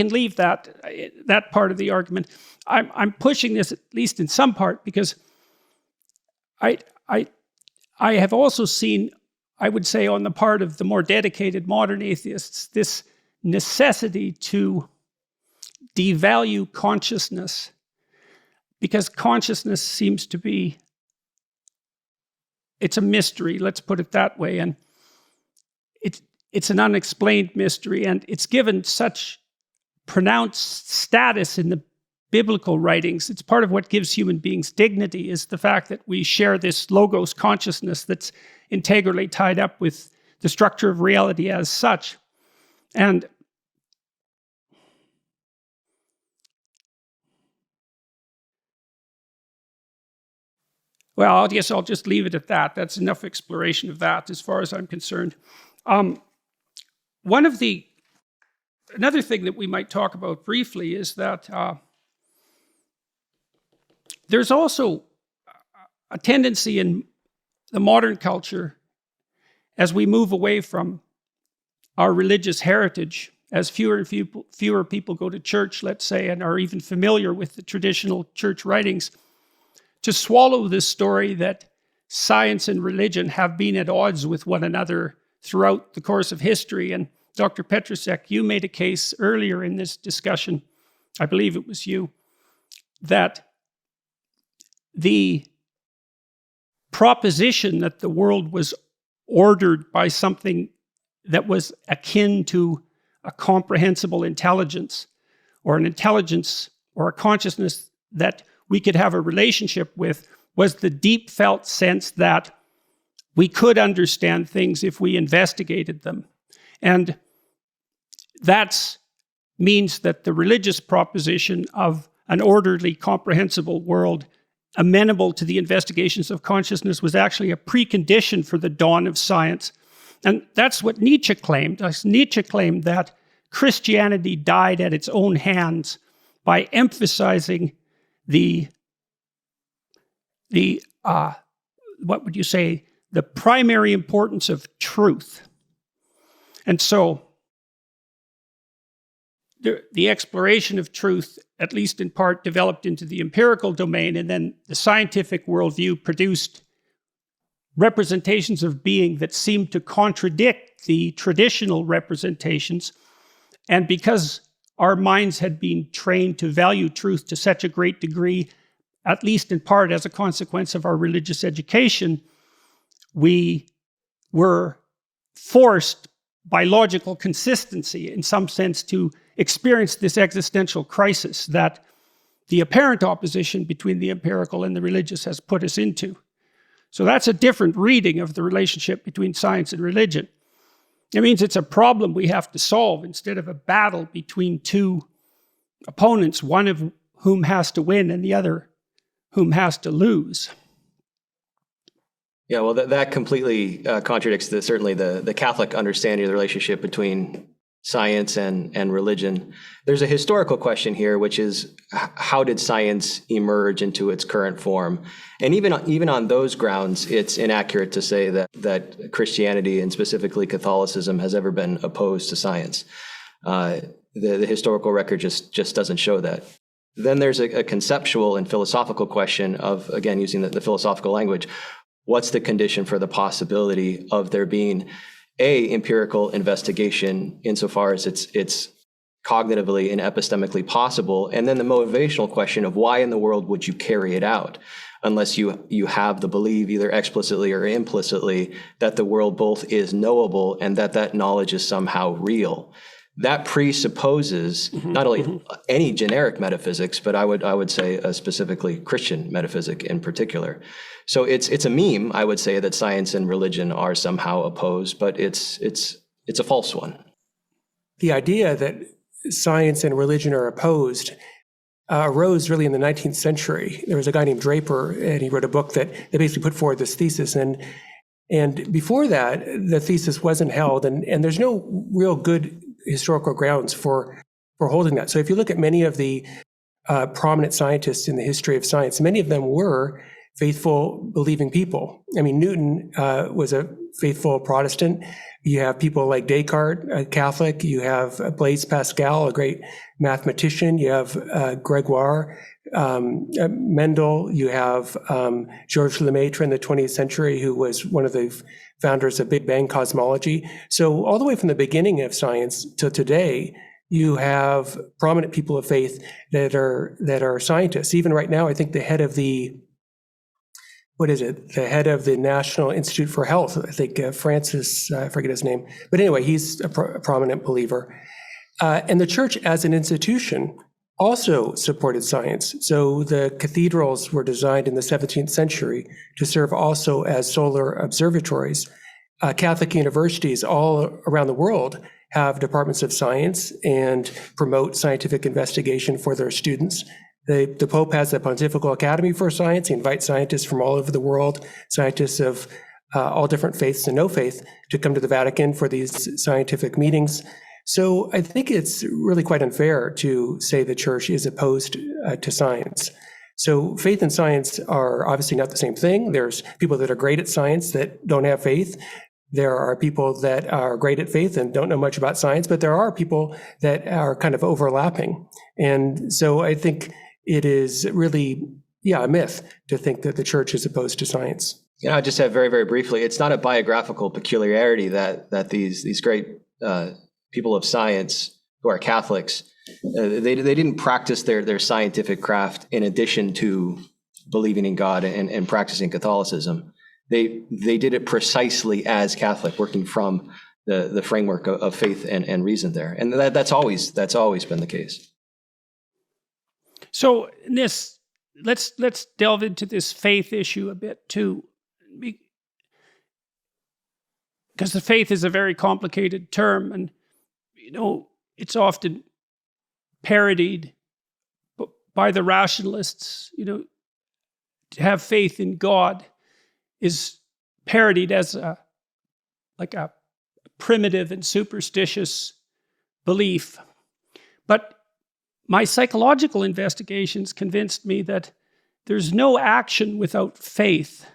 leave that part of the argument. I'm pushing this at least in some part because I have also seen, I would say, on the part of the more dedicated modern atheists, this necessity to devalue consciousness, because consciousness seems to be, it's a mystery, let's put it that way, and it's an unexplained mystery, and it's given such pronounced status in the biblical writings. It's part of what gives human beings dignity, is the fact that we share this logos consciousness that's integrally tied up with the structure of reality as such. And well, I guess I'll just leave it at that. That's enough exploration of that as far as I'm concerned. Another thing that we might talk about briefly is that there's also a tendency in the modern culture, as we move away from our religious heritage, as fewer and fewer people go to church, let's say, and are even familiar with the traditional church writings, to swallow this story that science and religion have been at odds with one another throughout the course of history. And Dr. Petrusek, you made a case earlier in this discussion, I believe it was you, that the proposition that the world was ordered by something that was akin to a comprehensible intelligence, or an intelligence or a consciousness that we could have a relationship with, was the deep felt sense that we could understand things if we investigated them. And that means that the religious proposition of an orderly, comprehensible world amenable to the investigations of consciousness was actually a precondition for the dawn of science. And that's what Nietzsche claimed. Nietzsche claimed that Christianity died at its own hands by emphasizing the what would you say, the primary importance of truth. And so the exploration of truth, at least in part, developed into the empirical domain, and then the scientific worldview produced representations of being that seemed to contradict the traditional representations. And because our minds had been trained to value truth to such a great degree, at least in part as a consequence of our religious education, we were forced by logical consistency, in some sense, to experienced this existential crisis that the apparent opposition between the empirical and the religious has put us into. So that's a different reading of the relationship between science and religion. It means it's a problem we have to solve instead of a battle between two opponents, one of whom has to win and the other whom has to lose. Yeah, well, that completely contradicts certainly the Catholic understanding of the relationship between science and religion. There's a historical question here, which is how did science emerge into its current form? And even on those grounds, it's inaccurate to say that Christianity and specifically Catholicism has ever been opposed to science. The historical record just doesn't show that. Then there's a conceptual and philosophical question of, again, using the philosophical language, what's the condition for the possibility of there being empirical investigation insofar as it's cognitively and epistemically possible, and then the motivational question of why in the world would you carry it out unless you have the belief either explicitly or implicitly that the world both is knowable and that knowledge is somehow real. That presupposes not only any generic metaphysics, but I would say specifically Christian metaphysic in particular. So it's a meme, I would say, that science and religion are somehow opposed, but it's a false one. The idea that science and religion are opposed arose really in the 19th century. There was a guy named Draper, and he wrote a book that basically put forward this thesis. And before that, the thesis wasn't held, and there's no real good historical grounds for holding that. So if you look at many of the prominent scientists in the history of science, many of them were faithful, believing people. I mean, Newton was a faithful Protestant. You have people like Descartes, a Catholic. You have Blaise Pascal, a great mathematician. You have Gregoire, Mendel. You have Georges Lemaitre in the 20th century, who was one of the founders of Big Bang cosmology. So all the way from the beginning of science to today, you have prominent people of faith that are scientists. Even right now, I think the head of the head of the National Institute for Health, I think Francis, I forget his name. But anyway, he's a prominent believer. And the church as an institution also supported science. So the cathedrals were designed in the 17th century to serve also as solar observatories. Catholic universities all around the world have departments of science and promote scientific investigation for their students. The Pope has the Pontifical Academy for Science. He invites scientists from all over the world, scientists of all different faiths and no faith, to come to the Vatican for these scientific meetings. So I think it's really quite unfair to say the church is opposed to science. So faith and science are obviously not the same thing. There's people that are great at science that don't have faith. There are people that are great at faith and don't know much about science, but there are people that are kind of overlapping. And so I think it is really, a myth to think that the church is opposed to science. I just have very, very briefly, it's not a biographical peculiarity that these great people of science who are Catholics, they didn't practice their scientific craft in addition to believing in God and practicing Catholicism. They did it precisely as Catholic, working from the framework of faith and reason there, and that's always been the case. So let's delve into this faith issue a bit too, because the faith is a very complicated term, and it's often parodied by the rationalists. To have faith in God is parodied as a primitive and superstitious belief. But my psychological investigations convinced me that there's no action without faith.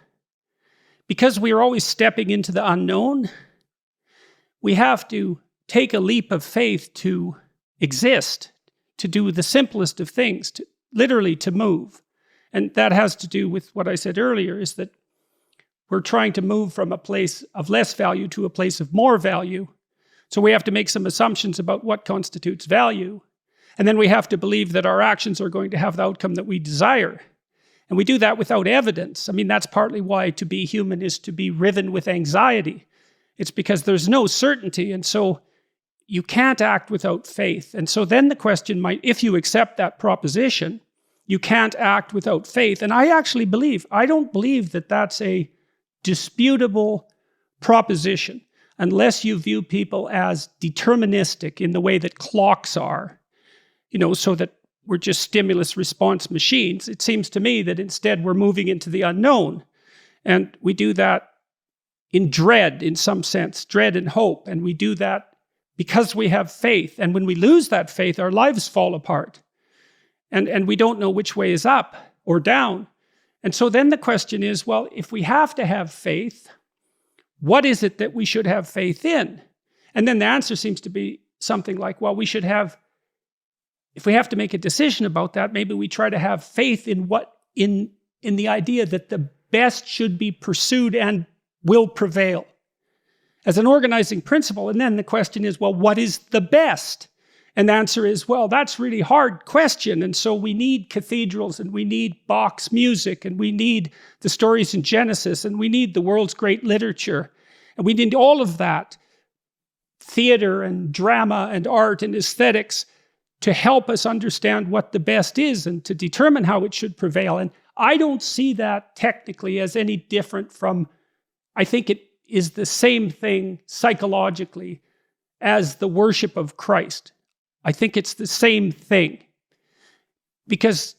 Because we are always stepping into the unknown, we have to take a leap of faith to exist, to do the simplest of things, literally to move. And that has to do with what I said earlier, is that we're trying to move from a place of less value to a place of more value. So we have to make some assumptions about what constitutes value. And then we have to believe that our actions are going to have the outcome that we desire. And we do that without evidence. I mean, that's partly why to be human is to be riven with anxiety. It's because there's no certainty. And so you can't act without faith. And so then the question might, if you accept that proposition, you can't act without faith. And I don't believe that that's a disputable proposition unless you view people as deterministic in the way that clocks are, so that we're just stimulus response machines. It seems to me that instead we're moving into the unknown. And we do that in dread, in some sense, dread and hope. And we do that because we have faith. And when we lose that faith, our lives fall apart. And we don't know which way is up or down. And so then the question is, well, if we have to have faith, what is it that we should have faith in? And then the answer seems to be something like, well, we should have, if we have to make a decision about that, maybe we try to have faith in in the idea that the best should be pursued and will prevail as an organizing principle. And then the question is, well, what is the best? And the answer is, well, that's a really hard question. And so we need cathedrals, and we need Bach's music, and we need the stories in Genesis, and we need the world's great literature. And we need all of that, theater and drama and art and aesthetics, to help us understand what the best is and to determine how it should prevail. And I don't see that technically as any different from, I think it is the same thing psychologically as the worship of Christ. I think it's the same thing. Because,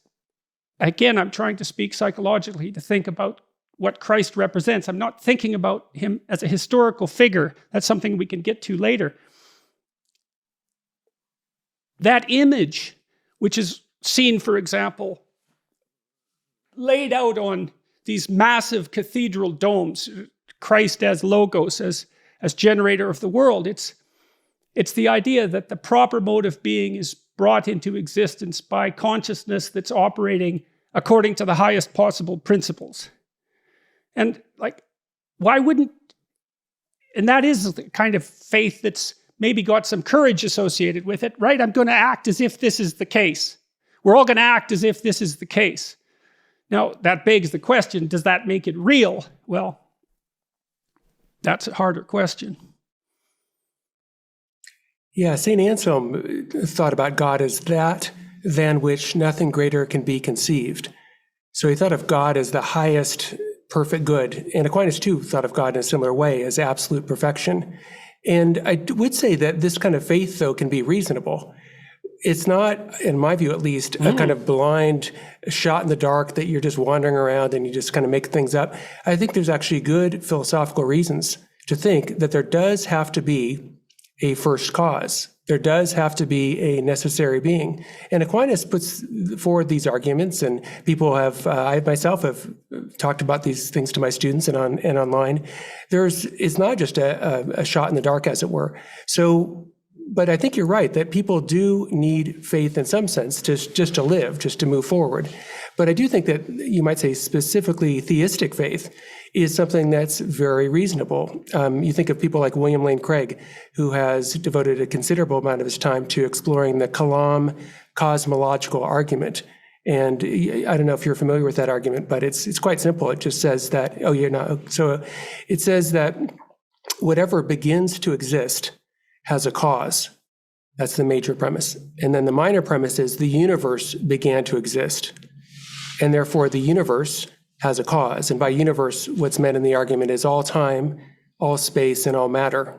again, I'm trying to speak psychologically to think about what Christ represents. I'm not thinking about him as a historical figure. That's something we can get to later. That image, which is seen, for example, laid out on these massive cathedral domes, Christ as logos, as generator of the world, it's the idea that the proper mode of being is brought into existence by consciousness that's operating according to the highest possible principles. And why wouldn't, and that is the kind of faith that's maybe got some courage associated with it, right? I'm going to act as if this is the case. We're all going to act as if this is the case. Now, that begs the question, does that make it real? Well, that's a harder question. Yeah, St. Anselm thought about God as that than which nothing greater can be conceived. So he thought of God as the highest perfect good. And Aquinas too thought of God in a similar way, as absolute perfection. And I would say that this kind of faith, though, can be reasonable. It's not, in my view at least, a kind of blind shot in the dark that you're just wandering around and you just kind of make things up. I think there's actually good philosophical reasons to think that there does have to be a first cause. There does have to be a necessary being. And Aquinas puts forward these arguments, and people have, I myself have talked about these things to my students and online. It's not just a shot in the dark, as it were. So, but I think you're right that people do need faith in some sense just to live, just to move forward. But I do think that you might say specifically theistic faith is something that's very reasonable. You think of people like William Lane Craig, who has devoted a considerable amount of his time to exploring the Kalam cosmological argument. And I don't know if you're familiar with that argument, but it's quite simple. It just says that, oh, you're not. So it says that whatever begins to exist has a cause. That's the major premise. And then the minor premise is the universe began to exist. And therefore the universe has a cause. And by universe, what's meant in the argument is all time, all space, and all matter.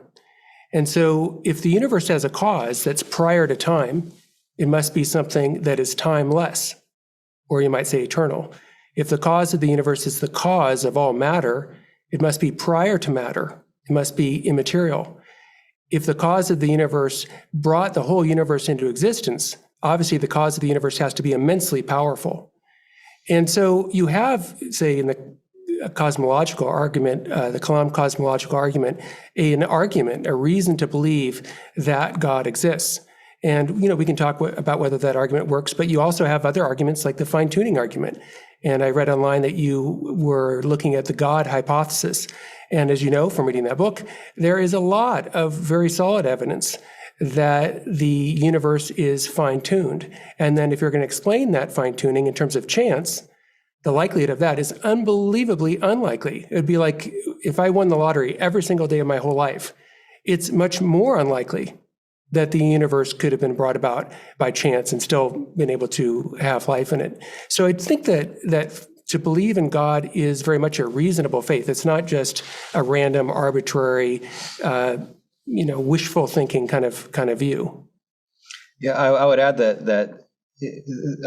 And so if the universe has a cause that's prior to time, it must be something that is timeless, or you might say eternal. If the cause of the universe is the cause of all matter, it must be prior to matter. It must be immaterial. If the cause of the universe brought the whole universe into existence, obviously the cause of the universe has to be immensely powerful. And so you have, say, in the cosmological argument, the Kalam cosmological argument, a reason to believe that God exists. And, we can talk about whether that argument works, but you also have other arguments like the fine-tuning argument. And I read online that you were looking at the God hypothesis. And as you know from reading that book, there is a lot of very solid evidence that the universe is fine-tuned. And then if you're going to explain that fine-tuning in terms of chance, the likelihood of that is unbelievably unlikely. It would be like if I won the lottery every single day of my whole life. It's much more unlikely that the universe could have been brought about by chance and still been able to have life in it. So I think that to believe in God is very much a reasonable faith. It's not just a random, arbitrary, wishful thinking kind of view. Yeah, I would add that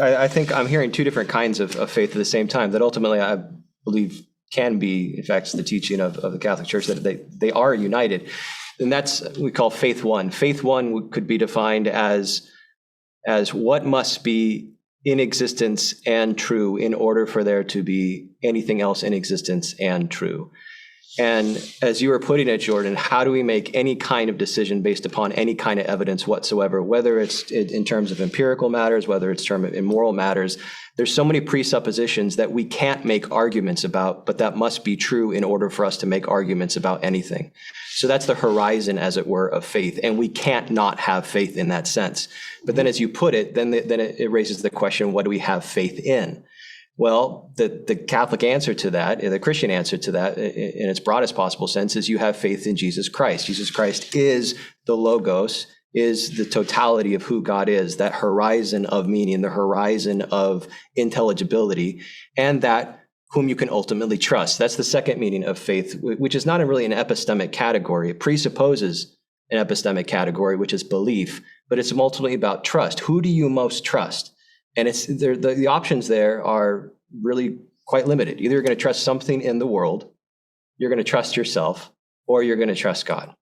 I think I'm hearing two different kinds of faith at the same time that ultimately I believe can be, in fact, the teaching of the Catholic Church, that they are united. And that's what we call faith one. Faith one could be defined as what must be in existence and true in order for there to be anything else in existence and true. And as you were putting it, Jordan, how do we make any kind of decision based upon any kind of evidence whatsoever, whether it's in terms of empirical matters, whether it's in terms of immoral matters? There's so many presuppositions that we can't make arguments about, but that must be true in order for us to make arguments about anything. So that's the horizon, as it were, of faith. And we can't not have faith in that sense. But then as you put it, then it raises the question, what do we have faith in? Well, the Catholic answer to that, the Christian answer to that, in its broadest possible sense, is you have faith in Jesus Christ. Jesus Christ is the Logos, is the totality of who God is, that horizon of meaning, the horizon of intelligibility, and that whom you can ultimately trust. That's the second meaning of faith, which is not really an epistemic category. It presupposes an epistemic category, which is belief, but it's ultimately about trust. Who do you most trust? And the options there are really quite limited. Either you're going to trust something in the world, you're going to trust yourself, or you're going to trust God.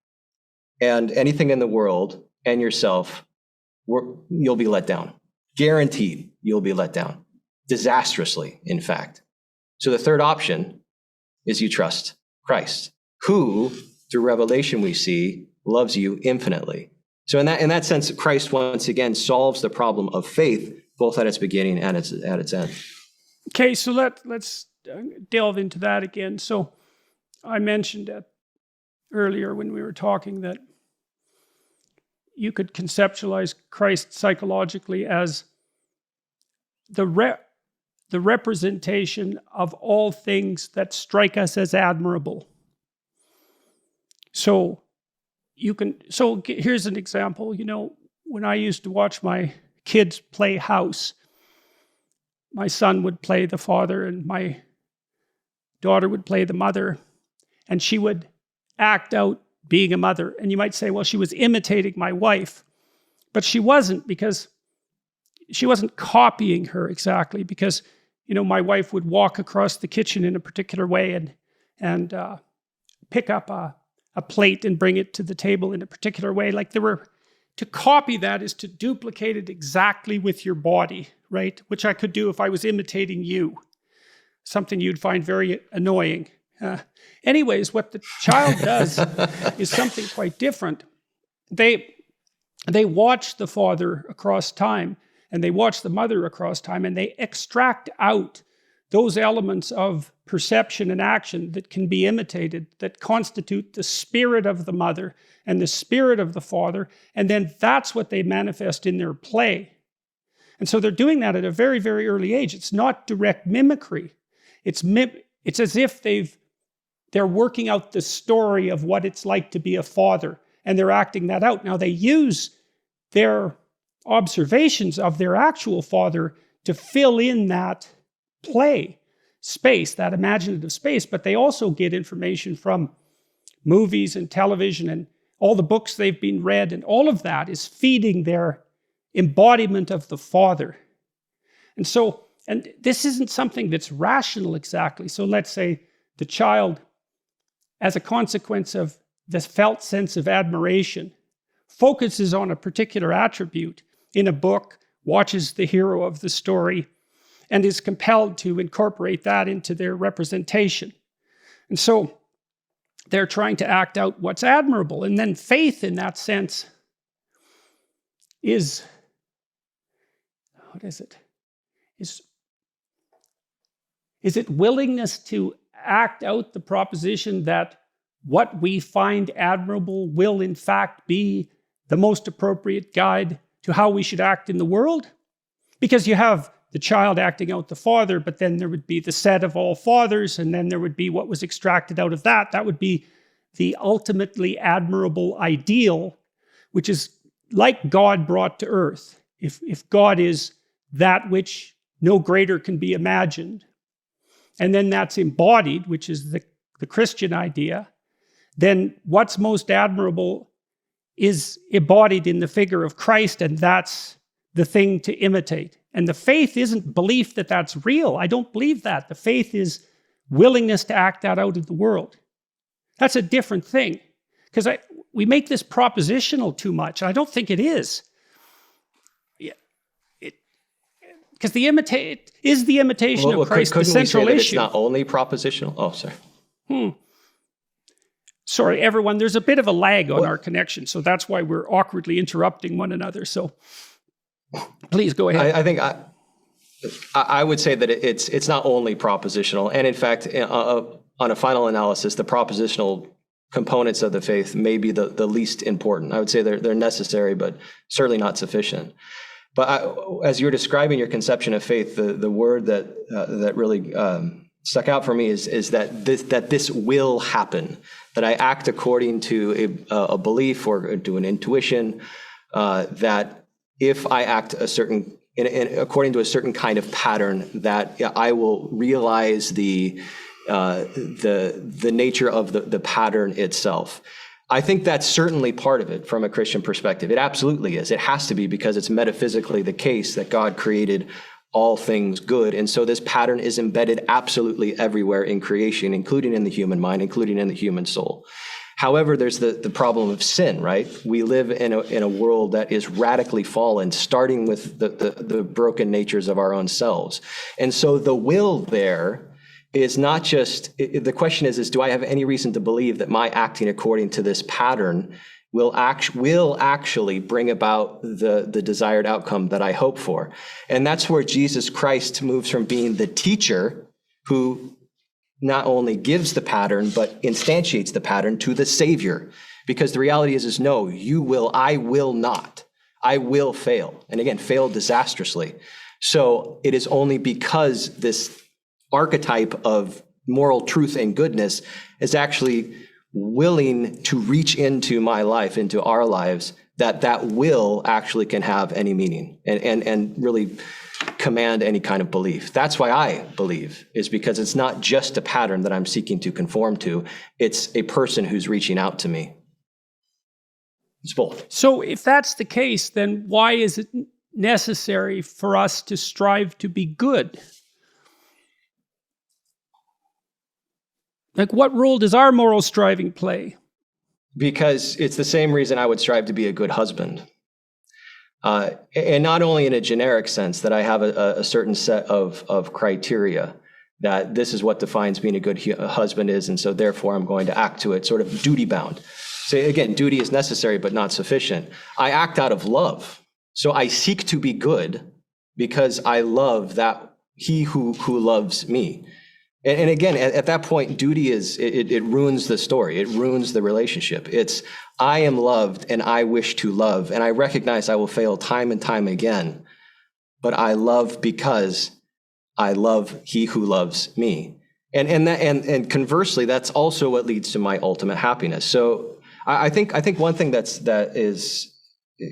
And anything in the world and yourself, you'll be let down. Guaranteed, you'll be let down. Disastrously, in fact. So the third option is you trust Christ, who, through revelation we see, loves you infinitely. So in that sense, Christ once again solves the problem of faith, both at its beginning and at its end. Okay, so let's delve into that again. So I mentioned earlier when we were talking that you could conceptualize Christ psychologically as the representation of all things that strike us as admirable. So here's an example. When I used to watch my kids play house, my son would play the father and my daughter would play the mother, and she would act out being a mother. And you might say, well, she was imitating my wife, but she wasn't, because she wasn't copying her exactly, because my wife would walk across the kitchen in a particular way and pick up a plate and bring it to the table in a particular way. To copy that is to duplicate it exactly with your body, right? Which I could do if I was imitating you. Something you'd find very annoying. Anyways, what the child does is something quite different. They watch the father across time, and they watch the mother across time, and they extract out those elements of perception and action that can be imitated, that constitute the spirit of the mother and the spirit of the father, and then that's what they manifest in their play. And so they're doing that at a very, very early age. It's not direct mimicry. It's as if they're working out the story of what it's like to be a father, and they're acting that out. Now, they use their observations of their actual father to fill in that play space, that imaginative space, but they also get information from movies and television and all the books they've been read, and all of that is feeding their embodiment of the father. And this isn't something that's rational exactly. So let's say the child, as a consequence of this felt sense of admiration, focuses on a particular attribute in a book, watches the hero of the story, and is compelled to incorporate that into their representation. And so they're trying to act out what's admirable. And then faith in that sense is, what is it? Is it willingness to act out the proposition that what we find admirable will in fact be the most appropriate guide to how we should act in the world? Because you have the child acting out the father, but then there would be the set of all fathers, and then there would be what was extracted out of that. That would be the ultimately admirable ideal, which is like God brought to earth, if God is that which no greater can be imagined, and then that's embodied, which is the Christian idea, then what's most admirable is embodied in the figure of Christ, and that's the thing to imitate. And the faith isn't belief that that's real. I don't believe that. The faith is willingness to act that out in the world. That's a different thing. Because we make this propositional too much. I don't think it is. Because the imitation of Christ the central issue. It's issue. not only propositional. Oh, sorry. Sorry, everyone. There's a bit of a lag on our connection, so that's why we're awkwardly interrupting one another. So please go ahead. I think I would say that it's not only propositional, and in fact, on a final analysis, the propositional components of the faith may be the least important. I would say they're necessary, but certainly not sufficient. But as you're describing your conception of faith, the word that really stuck out for me is that this will happen. That I act according to a belief or to an intuition. That if I act according to a certain kind of pattern, that I will realize the nature of the pattern itself. I think that's certainly part of it from a Christian perspective. It absolutely is. It has to be, because it's metaphysically the case that God created all things good. And so this pattern is embedded absolutely everywhere in creation, including in the human mind, including in the human soul. However, there's the problem of sin, right? We live in a world that is radically fallen, starting with the broken natures of our own selves. And so the will there is not just, the question is do I have any reason to believe that my acting according to this pattern will actually bring about the desired outcome that I hope for? And that's where Jesus Christ moves from being the teacher who not only gives the pattern, but instantiates the pattern, to the Savior. Because the reality is no, I will not. I will fail. And again, fail disastrously. So it is only because this archetype of moral truth and goodness is actually willing to reach into my life, into our lives, that will actually can have any meaning and really command any kind of belief. That's why I believe, is because it's not just a pattern that I'm seeking to conform to. It's a person who's reaching out to me. It's both. So if that's the case, then why is it necessary for us to strive to be good? Like, what role does our moral striving play? Because it's the same reason I would strive to be a good husband. And not only in a generic sense, that I have a certain set of criteria, that this is what defines being a good husband is, and so therefore I'm going to act to it, sort of duty bound. So again, duty is necessary but not sufficient. I act out of love. So I seek to be good because I love that he who loves me. And again, at that point, duty it ruins the story. It ruins the relationship. It's, I am loved and I wish to love, and I recognize I will fail time and time again, but I love because I love he who loves me. And conversely, that's also what leads to my ultimate happiness. So I think one thing that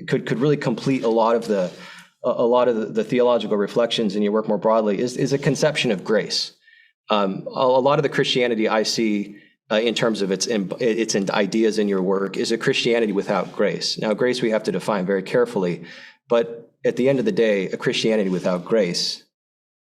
could really complete a lot of the theological reflections in your work more broadly is a conception of grace. A lot of the Christianity I see in terms of its ideas in your work is a Christianity without grace. Now, grace we have to define very carefully, but at the end of the day, a Christianity without grace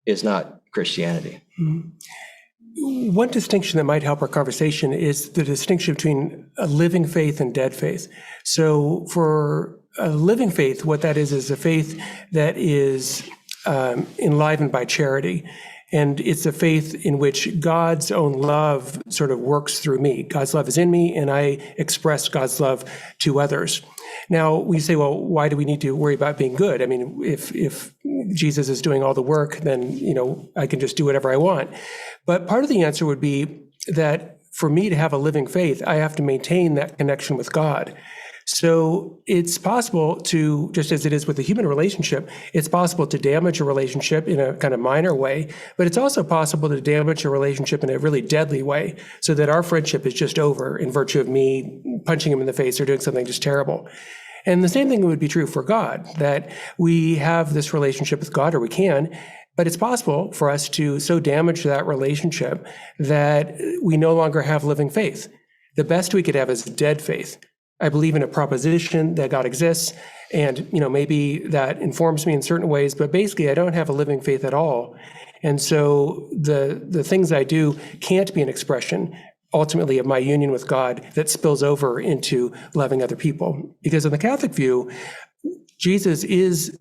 is not Christianity. Mm-hmm. One distinction that might help our conversation is the distinction between a living faith and dead faith. So for a living faith, what that is a faith that is enlivened by charity. And it's a faith in which God's own love sort of works through me. God's love is in me, and I express God's love to others. Now, we say, well, why do we need to worry about being good? I mean, if Jesus is doing all the work, then, I can just do whatever I want. But part of the answer would be that for me to have a living faith, I have to maintain that connection with God. So it's possible to, just as it is with the human relationship, it's possible to damage a relationship in a kind of minor way, but it's also possible to damage a relationship in a really deadly way, so that our friendship is just over in virtue of me punching him in the face or doing something just terrible. And the same thing would be true for God, that we have this relationship with God, or we can, but it's possible for us to so damage that relationship that we no longer have living faith. The best we could have is dead faith. I believe in a proposition that God exists, and maybe that informs me in certain ways, but basically I don't have a living faith at all. And so the things I do can't be an expression ultimately of my union with God that spills over into loving other people. Because in the Catholic view, Jesus is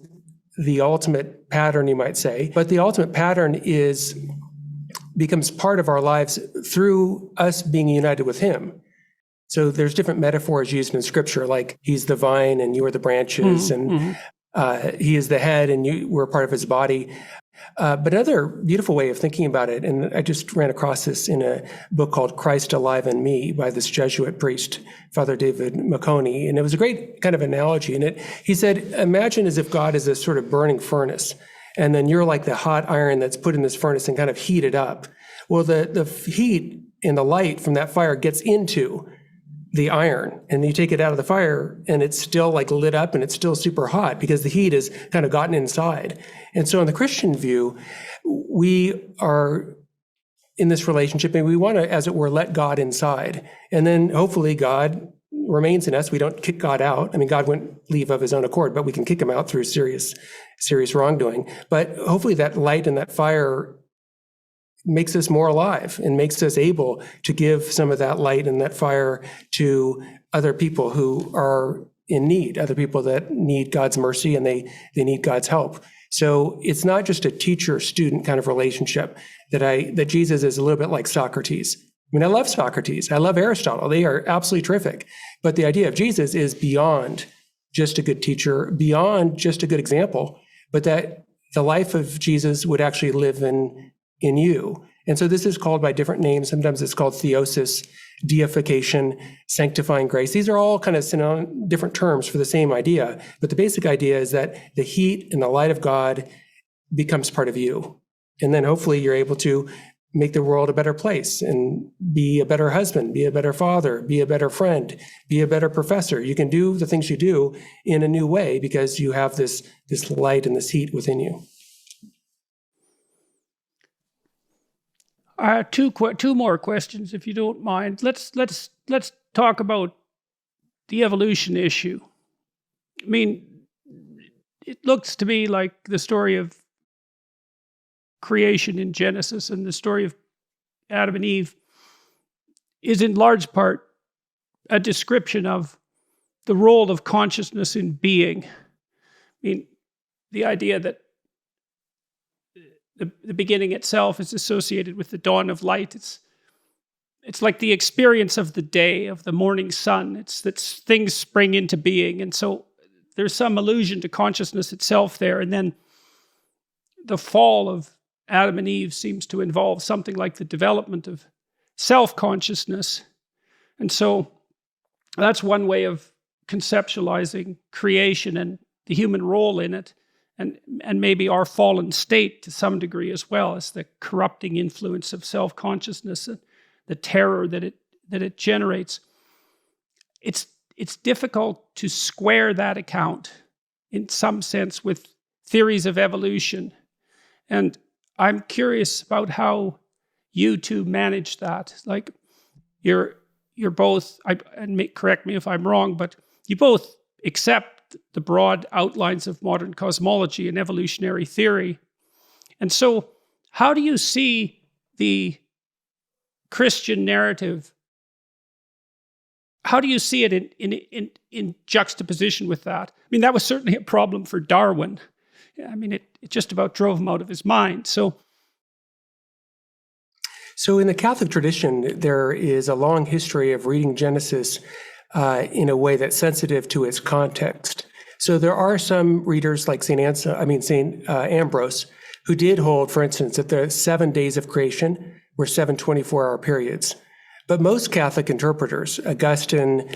the ultimate pattern, you might say, but the ultimate pattern becomes part of our lives through us being united with him. So there's different metaphors used in Scripture, like he's the vine and you are the branches, and he is the head and we're part of his body. But another beautiful way of thinking about it, and I just ran across this in a book called Christ Alive in Me by this Jesuit priest, Father David Maconi, and it was a great kind of analogy. And he said, imagine as if God is a sort of burning furnace, and then you're like the hot iron that's put in this furnace and kind of heated up. Well, the heat and the light from that fire gets into the iron, and you take it out of the fire and it's still like lit up and it's still super hot because the heat has kind of gotten inside. And so in the Christian view, we are in this relationship and we want to, as it were, let God inside. And then hopefully God remains in us. We don't kick God out. I mean, God wouldn't leave of his own accord, but we can kick him out through serious wrongdoing. But hopefully that light and that fire makes us more alive and makes us able to give some of that light and that fire to other people who are in need, other people that need God's mercy and they need God's help. So it's not just a teacher-student kind of relationship that Jesus is a little bit like Socrates. I mean, I love Socrates. I love Aristotle. They are absolutely terrific. But the idea of Jesus is beyond just a good teacher, beyond just a good example, but that the life of Jesus would actually live in you. And so this is called by different names. Sometimes it's called theosis, deification, sanctifying grace. These are all kind of different terms for the same idea. But the basic idea is that the heat and the light of God becomes part of you. And then hopefully you're able to make the world a better place and be a better husband, be a better father, be a better friend, be a better professor. You can do the things you do in a new way because you have this light and this heat within you. Two more questions, if you don't mind. Let's talk about the evolution issue. I mean, it looks to me like the story of creation in Genesis and the story of Adam and Eve is in large part a description of the role of consciousness in being. I mean, the idea that the beginning itself is associated with the dawn of light. It's like the experience of the day, of the morning sun. It's that things spring into being. And so there's some allusion to consciousness itself there. And then the fall of Adam and Eve seems to involve something like the development of self-consciousness. And so that's one way of conceptualizing creation and the human role in it. And maybe our fallen state to some degree as well, as the corrupting influence of self-consciousness and the terror that it generates. It's difficult to square that account in some sense with theories of evolution. And I'm curious about how you two manage that. Like you're both, correct me if I'm wrong, but you both accept the broad outlines of modern cosmology and evolutionary theory. And so how do you see the Christian narrative? How do you see it in juxtaposition with that? I mean, that was certainly a problem for Darwin. I mean, it just about drove him out of his mind. So in the Catholic tradition, there is a long history of reading Genesis in a way that's sensitive to its context. So there are some readers like St. Ambrose, who did hold, for instance, that the 7 days of creation were 7 24-hour periods. But most Catholic interpreters, Augustine,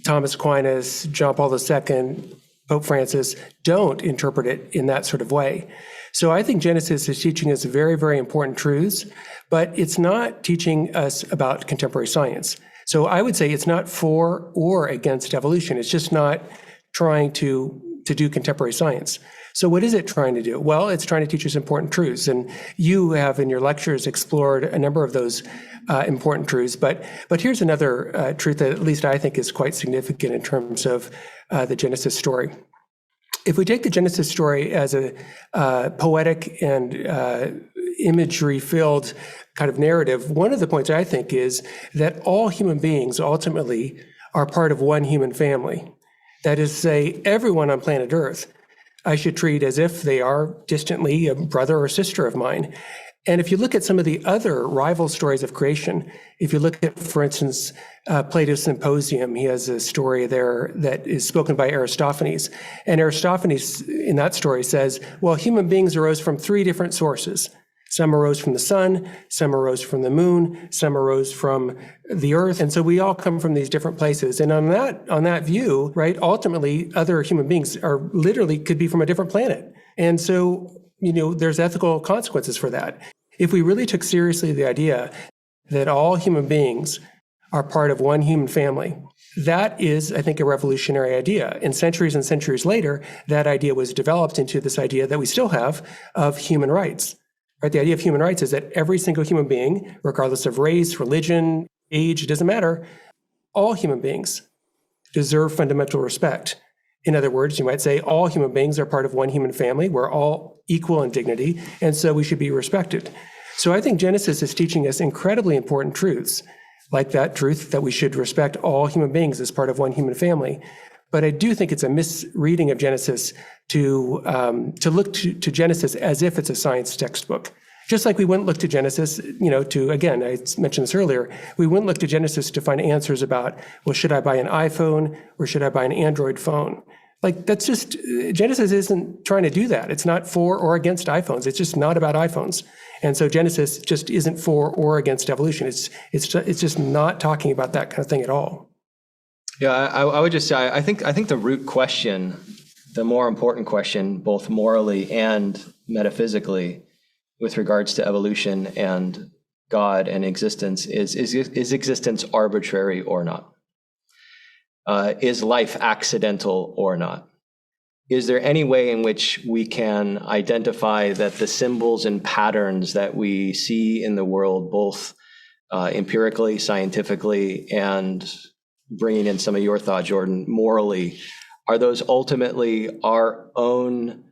Thomas Aquinas, John Paul II, Pope Francis, don't interpret it in that sort of way. So I think Genesis is teaching us very, very important truths, but it's not teaching us about contemporary science. So I would say it's not for or against evolution. It's just not trying to do contemporary science. So what is it trying to do? Well, it's trying to teach us important truths. And you have in your lectures explored a number of those important truths. But here's another truth that at least I think is quite significant in terms of the Genesis story. If we take the Genesis story as a poetic and imagery-filled kind of narrative, one of the points I think is that all human beings ultimately are part of one human family. That is to say, everyone on planet Earth I should treat as if they are distantly a brother or sister of mine. And if you look at some of the other rival stories of creation, if you look at, for instance, Plato's Symposium, he has a story there that is spoken by Aristophanes. And Aristophanes in that story says, well, human beings arose from three different sources. Some arose from the sun, some arose from the moon, some arose from the earth. And so we all come from these different places. And on that view, right, ultimately other human beings are literally could be from a different planet. And so, there's ethical consequences for that. If we really took seriously the idea that all human beings are part of one human family, that is, I think, a revolutionary idea. And centuries later, that idea was developed into this idea that we still have of human rights. Right? The idea of human rights is that every single human being, regardless of race, religion, age, it doesn't matter, all human beings deserve fundamental respect. In other words, you might say all human beings are part of one human family. We're all equal in dignity, and so we should be respected. So I think Genesis is teaching us incredibly important truths, like that truth that we should respect all human beings as part of one human family. But I do think it's a misreading of Genesis to look to Genesis as if it's a science textbook. Just like we wouldn't look to Genesis, again, I mentioned this earlier, we wouldn't look to Genesis to find answers about, well, should I buy an iPhone or should I buy an Android phone? Like, that's just, Genesis isn't trying to do that. It's not for or against iPhones. It's just not about iPhones. And so Genesis just isn't for or against evolution. It's just not talking about that kind of thing at all. Yeah, I would just say, I think the root question, the more important question, both morally and metaphysically, with regards to evolution and God and existence, is existence arbitrary or not? Is life accidental or not? Is there any way in which we can identify that the symbols and patterns that we see in the world, both empirically, scientifically, and bringing in some of your thought, Jordan, morally, are those ultimately our own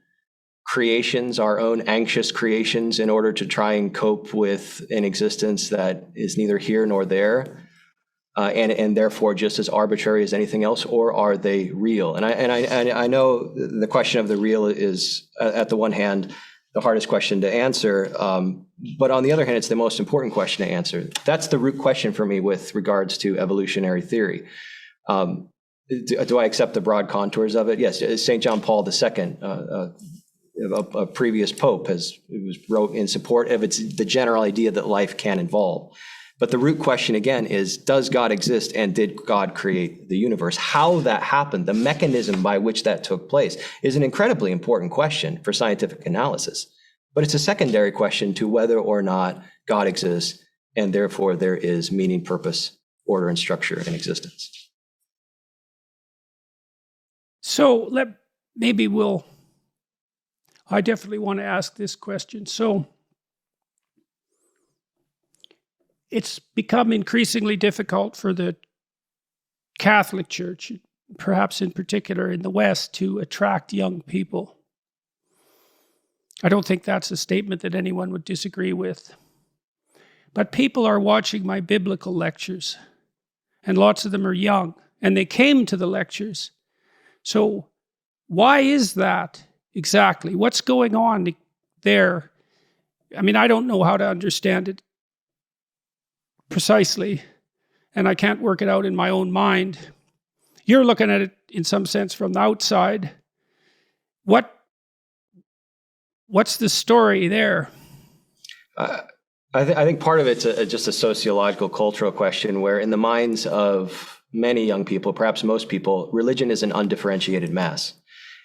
creations, our own anxious creations in order to try and cope with an existence that is neither here nor there, and therefore just as arbitrary as anything else, or are they real? And I know the question of the real is, at the one hand, the hardest question to answer, but on the other hand, it's the most important question to answer. That's the root question for me with regards to evolutionary theory. Do I accept the broad contours of it? Yes. St. John Paul II, a previous pope, wrote in support of the general idea that life can evolve. But the root question, again, is, does God exist, and did God create the universe? How that happened, the mechanism by which that took place, is an incredibly important question for scientific analysis. But it's a secondary question to whether or not God exists, and therefore there is meaning, purpose, order, and structure in existence. So I definitely want to ask this question. So it's become increasingly difficult for the Catholic Church, perhaps in particular in the West, to attract young people. I don't think that's a statement that anyone would disagree with. But people are watching my biblical lectures, and lots of them are young, and they came to the lectures. So why is that exactly? What's going on there? I mean, I don't know how to understand it precisely, and I can't work it out in my own mind. You're looking at it in some sense from the outside. What's the story there? I think part of it's just a sociological, cultural question where in the minds of many young people, perhaps most people, religion is an undifferentiated mass.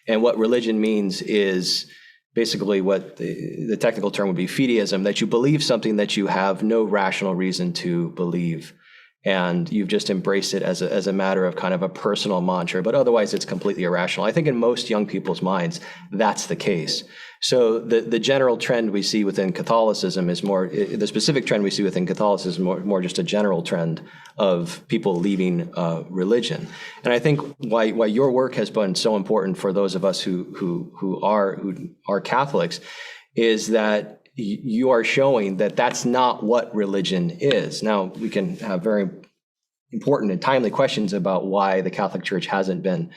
And what religion means is basically what the technical term would be fideism, that you believe something that you have no rational reason to believe. and you've just embraced it as a matter of kind of a personal mantra, but otherwise it's completely irrational. I think in most young people's minds, that's the case. So the general trend we see within Catholicism is more, the specific trend we see within Catholicism is more just a general trend of people leaving religion. And I think why your work has been so important for those of us who are Catholics is that you are showing that that's not what religion is. Now, we can have very important and timely questions about why the Catholic Church hasn't been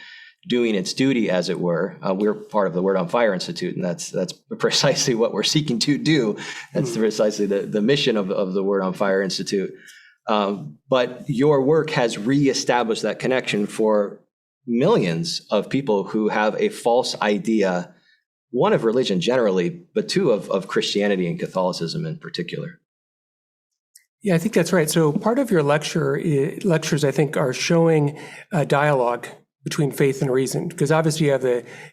doing its duty, as it were. We're part of the Word on Fire Institute, and that's precisely what we're seeking to do. That's precisely the mission of the Word on Fire Institute. But your work has reestablished that connection for millions of people who have a false idea, one, of religion generally, but two, of Christianity and Catholicism in particular. Yeah, I think that's right. So part of your lectures, I think, are showing a dialogue between faith and reason, because obviously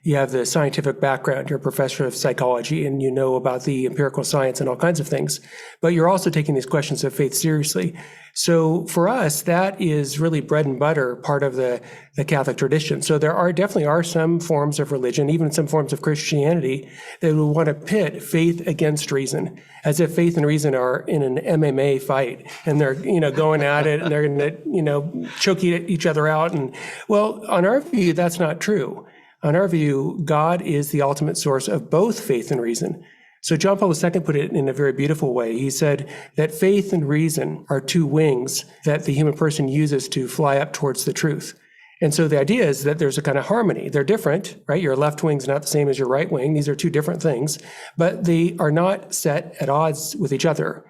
you have the scientific background. You're a professor of psychology, and you know about the empirical science and all kinds of things. But you're also taking these questions of faith seriously. So for us, that is really bread and butter, part of the Catholic tradition. So there definitely are some forms of religion, even some forms of Christianity, that would want to pit faith against reason, as if faith and reason are in an MMA fight, and they're going at it, and they're going to choke each other out. And well, on our view, that's not true. On our view, God is the ultimate source of both faith and reason. So John Paul II put it in a very beautiful way. He said that faith and reason are two wings that the human person uses to fly up towards the truth. And so the idea is that there's a kind of harmony. They're different, right? Your left wing's not the same as your right wing. These are two different things, but they are not set at odds with each other.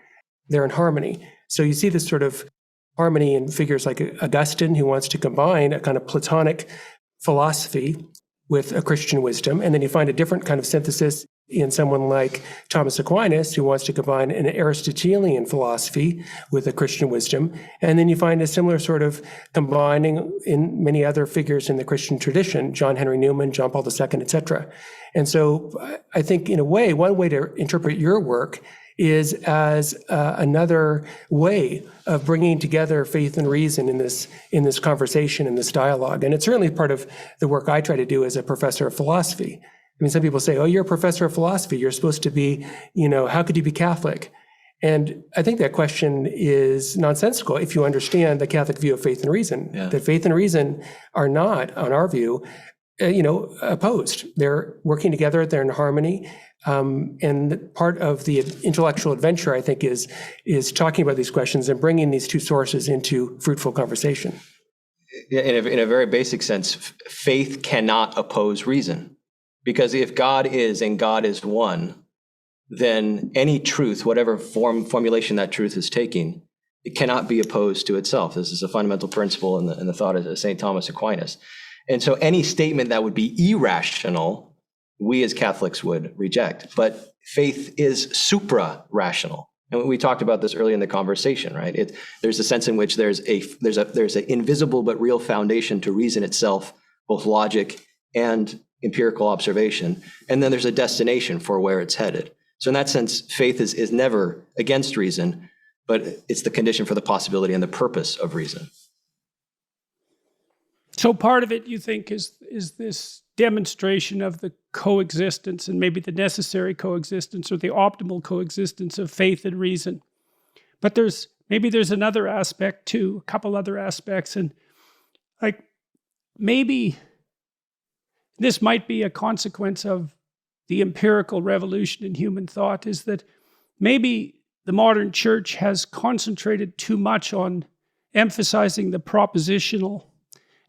They're in harmony. So you see this sort of harmony in figures like Augustine, who wants to combine a kind of Platonic philosophy with a Christian wisdom. And then you find a different kind of synthesis in someone like Thomas Aquinas, who wants to combine an Aristotelian philosophy with a Christian wisdom. And then you find a similar sort of combining in many other figures in the Christian tradition, John Henry Newman, John Paul II, etc. And so I think, in a way, one way to interpret your work is as another way of bringing together faith and reason in this conversation, in this dialogue. And it's certainly part of the work I try to do as a professor of philosophy. I mean, some people say, oh, you're a professor of philosophy. You're supposed to be, how could you be Catholic? And I think that question is nonsensical if you understand the Catholic view of faith and reason, that faith and reason are not, on our view, opposed. They're working together. They're in harmony. And part of the intellectual adventure, I think, is talking about these questions and bringing these two sources into fruitful conversation. In a very basic sense, faith cannot oppose reason. Because if God is and God is one, then any truth, whatever formulation that truth is taking, it cannot be opposed to itself. This is a fundamental principle in the thought of St. Thomas Aquinas. And so any statement that would be irrational, we as Catholics would reject. But faith is supra-rational. And we talked about this earlier in the conversation, right? There's a sense in which there's an invisible but real foundation to reason itself, both logic and empirical observation. And then there's a destination for where it's headed. So in that sense, faith is never against reason, but it's the condition for the possibility and the purpose of reason. So part of it, you think, is this demonstration of the coexistence, and maybe the necessary coexistence or the optimal coexistence of faith and reason. But there's another aspect too, a couple other aspects, and like maybe this might be a consequence of the empirical revolution in human thought, is that maybe the modern church has concentrated too much on emphasizing the propositional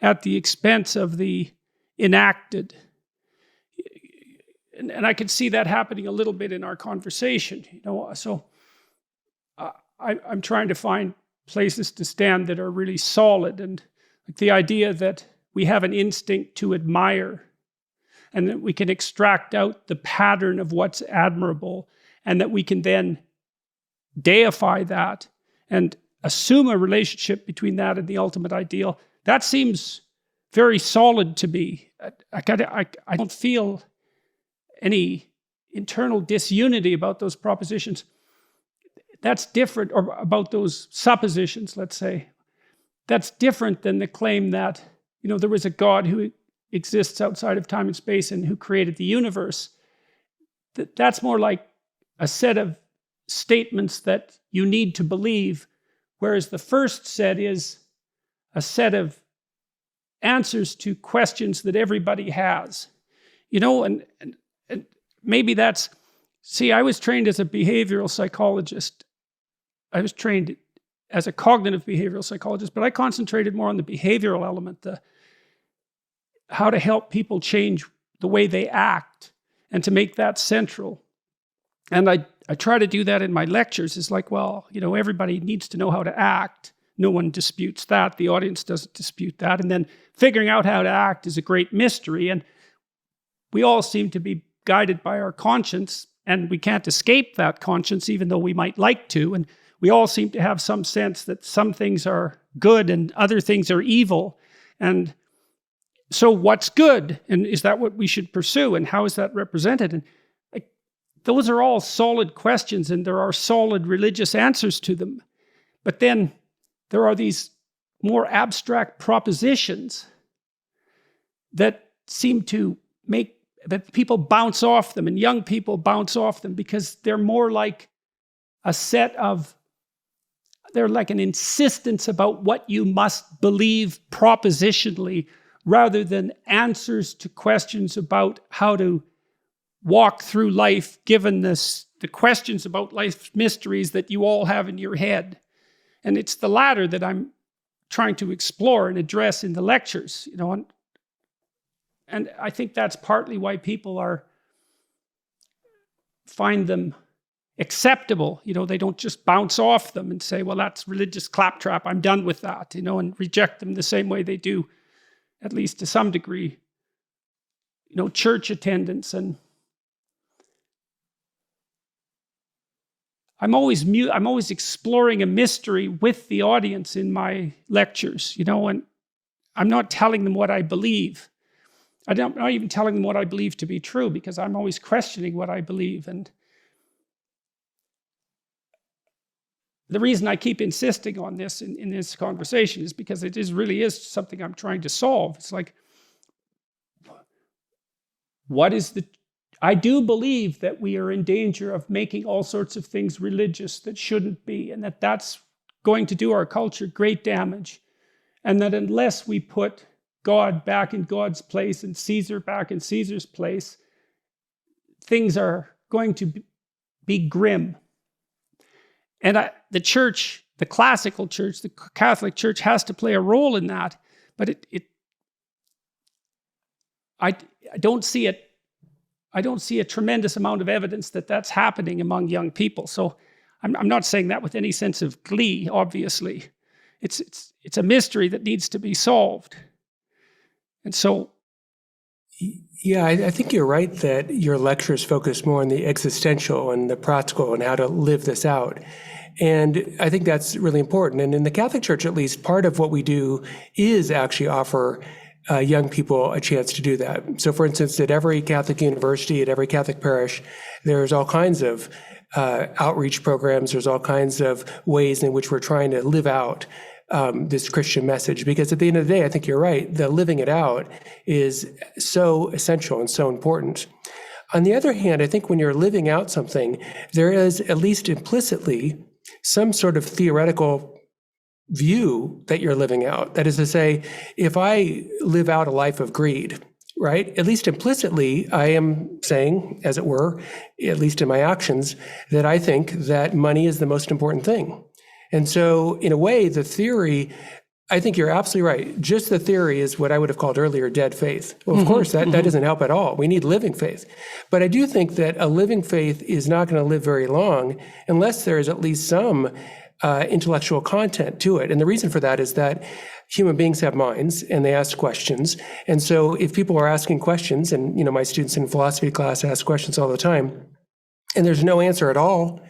at the expense of the enacted. And I could see that happening a little bit in our conversation. So I'm trying to find places to stand that are really solid, and like the idea that we have an instinct to admire, and that we can extract out the pattern of what's admirable, and that we can then deify that and assume a relationship between that and the ultimate ideal. That seems very solid to me. I don't feel any internal disunity about those propositions. That's different, or about those suppositions, let's say. that's different than the claim that, there was a God who exists outside of time and space and who created the universe. That's more like a set of statements that you need to believe, whereas the first set is a set of answers to questions that everybody has. And maybe that's, see, I was trained as a behavioral psychologist. I was trained as a cognitive behavioral psychologist, but I concentrated more on the behavioral element, how to help people change the way they act and to make that central. And I try to do that in my lectures. It's like, well, everybody needs to know how to act. No one disputes that. The audience doesn't dispute that. And then figuring out how to act is a great mystery. And we all seem to be guided by our conscience, and we can't escape that conscience, even though we might like to. And we all seem to have some sense that some things are good and other things are evil. And so what's good? And is that what we should pursue? And how is that represented? And those are all solid questions, and there are solid religious answers to them. But then there are these more abstract propositions that seem to make that people bounce off them, and young people bounce off them because they're more like a set of, they're like an insistence about what you must believe propositionally, rather than answers to questions about how to walk through life, given the questions about life's mysteries that you all have in your head. And it's the latter that I'm trying to explore and address in the lectures, and I think that's partly why people find them acceptable. They don't just bounce off them and say, well, that's religious claptrap, I'm done with that, and reject them the same way they do, at least to some degree, church attendance. And I'm always exploring a mystery with the audience in my lectures, and I'm not telling them what I believe. I'm not even telling them what I believe to be true, because I'm always questioning what I believe. And the reason I keep insisting on this in this conversation is because it really is something I'm trying to solve. It's like, I do believe that we are in danger of making all sorts of things religious that shouldn't be, and that's going to do our culture great damage. And that unless we put God back in God's place and Caesar back in Caesar's place, things are going to be grim. And the church, the classical church, the Catholic Church, has to play a role in that. But I don't see it. I don't see a tremendous amount of evidence that that's happening among young people. So I'm not saying that with any sense of glee, obviously. It's a mystery that needs to be solved. And so, yeah, I think you're right that your lectures focus more on the existential and the practical and how to live this out. And I think that's really important. And in the Catholic Church, at least, part of what we do is actually offer young people a chance to do that. So, for instance, at every Catholic university, at every Catholic parish, there's all kinds of outreach programs. There's all kinds of ways in which we're trying to live out this Christian message, because at the end of the day, I think you're right, the living it out is so essential and so important. On the other hand, I think when you're living out something, there is at least implicitly some sort of theoretical view that you're living out. That is to say, if I live out a life of greed, right, at least implicitly, I am saying, as it were, at least in my actions, that I think that money is the most important thing. And so, in a way, the theory, I think you're absolutely right. Just the theory is what I would have called earlier dead faith. Well, of course, that doesn't help at all. We need living faith. But I do think that a living faith is not going to live very long unless there is at least some intellectual content to it. And the reason for that is that human beings have minds and they ask questions. And so if people are asking questions, and my students in philosophy class ask questions all the time, and there's no answer at all,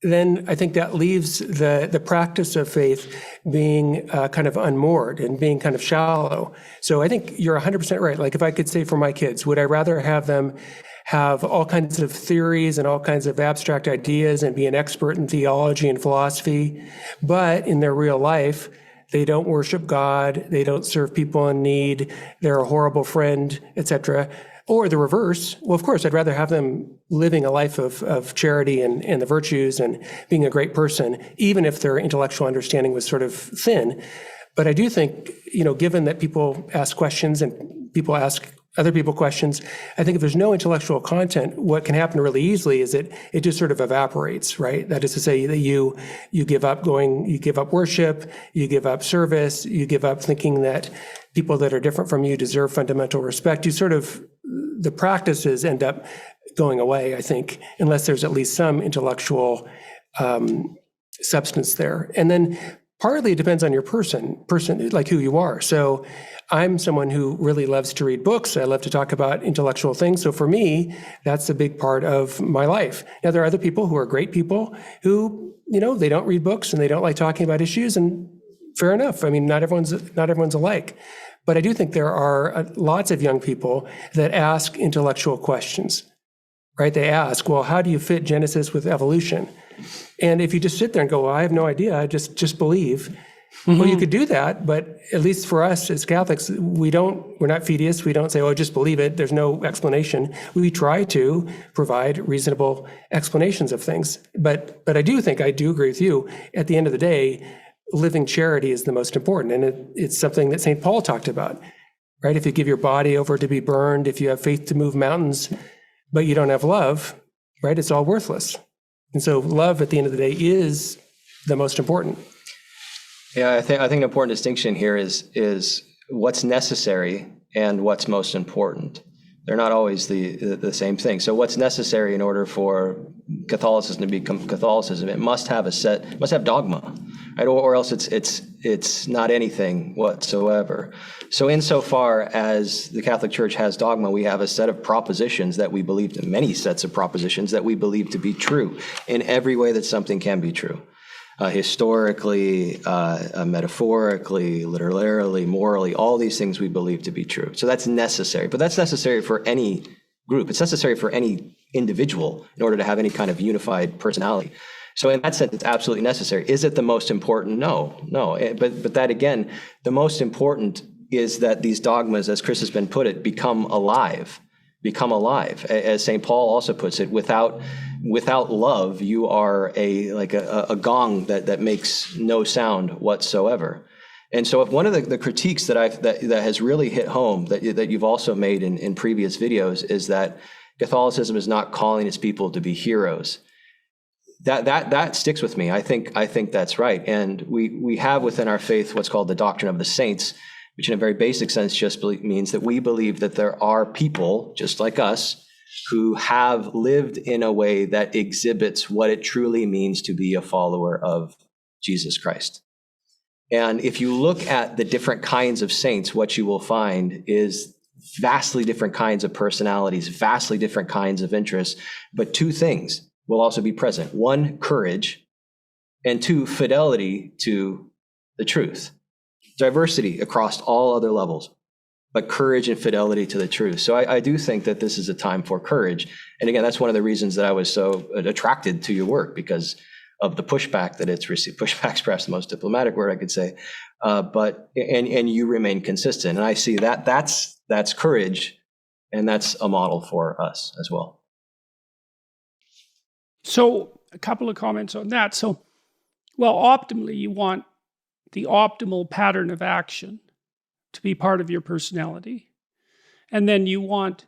then I think that leaves the practice of faith being kind of unmoored and being kind of shallow. So I think you're 100% right. Like if I could say for my kids, would I rather have them have all kinds of theories and all kinds of abstract ideas and be an expert in theology and philosophy, but in their real life, they don't worship God, they don't serve people in need, they're a horrible friend, etc. Or the reverse, well, of course, I'd rather have them living a life of charity and the virtues and being a great person, even if their intellectual understanding was sort of thin. But I do think, given that people ask questions and people ask other people questions, I think if there's no intellectual content, what can happen really easily is it just sort of evaporates, right? That is to say that you give up worship, you give up service, you give up thinking that people that are different from you deserve fundamental respect. The practices end up going away, I think, unless there's at least some intellectual substance there. And then partly it depends on your person, like who you are. So I'm someone who really loves to read books. I love to talk about intellectual things. So for me, that's a big part of my life. Now, there are other people who are great people who, they don't read books and they don't like talking about issues, and fair enough. I mean, not everyone's alike. But I do think there are lots of young people that ask intellectual questions, right? They ask, well, how do you fit Genesis with evolution? And if you just sit there and go, well, I have no idea, I just believe. Well, you could do that, but at least for us as Catholics, we're not fideists. We don't say, oh, just believe it. There's no explanation. We try to provide reasonable explanations of things. But I do agree with you. At the end of the day, living charity is the most important. And it's something that St. Paul talked about, right? If you give your body over to be burned, if you have faith to move mountains, but you don't have love, right? It's all worthless. And so love at the end of the day is the most important. Yeah, I think an important distinction here is what's necessary and what's most important. They're not always the same thing. So what's necessary in order for Catholicism to become Catholicism? It must have dogma, right? Or else it's not anything whatsoever. So insofar as the Catholic Church has dogma, we have a set of propositions that we believe, many sets of propositions that we believe to be true in every way that something can be true. Historically, metaphorically, literally, morally, all these things we believe to be true. So that's necessary, but that's necessary for any group. It's necessary for any individual in order to have any kind of unified personality. So in that sense, it's absolutely necessary. Is it the most important? No. But that again, the most important is that these dogmas, as Chris has been put it, become alive. As St. Paul also puts it, without love, you are a gong that makes no sound whatsoever. And so if one of the critiques that has really hit home that you've also made in previous videos is that Catholicism is not calling its people to be heroes. That sticks with me. I think that's right. And we have within our faith what's called the doctrine of the saints, which in a very basic sense just means that we believe that there are people just like us who have lived in a way that exhibits what it truly means to be a follower of Jesus Christ. And if you look at the different kinds of saints, what you will find is vastly different kinds of personalities, vastly different kinds of interests, but two things will also be present. One, courage, and two, fidelity to the truth. Diversity across all other levels, but courage and fidelity to the truth. So I do think that this is a time for courage. And again, that's one of the reasons that I was so attracted to your work, because of the pushback that it's received. Pushback's perhaps the most diplomatic word I could say. But you remain consistent. And I see that's courage, and that's a model for us as well. So a couple of comments on that. So, well, optimally, you want the optimal pattern of action to be part of your personality. And then you want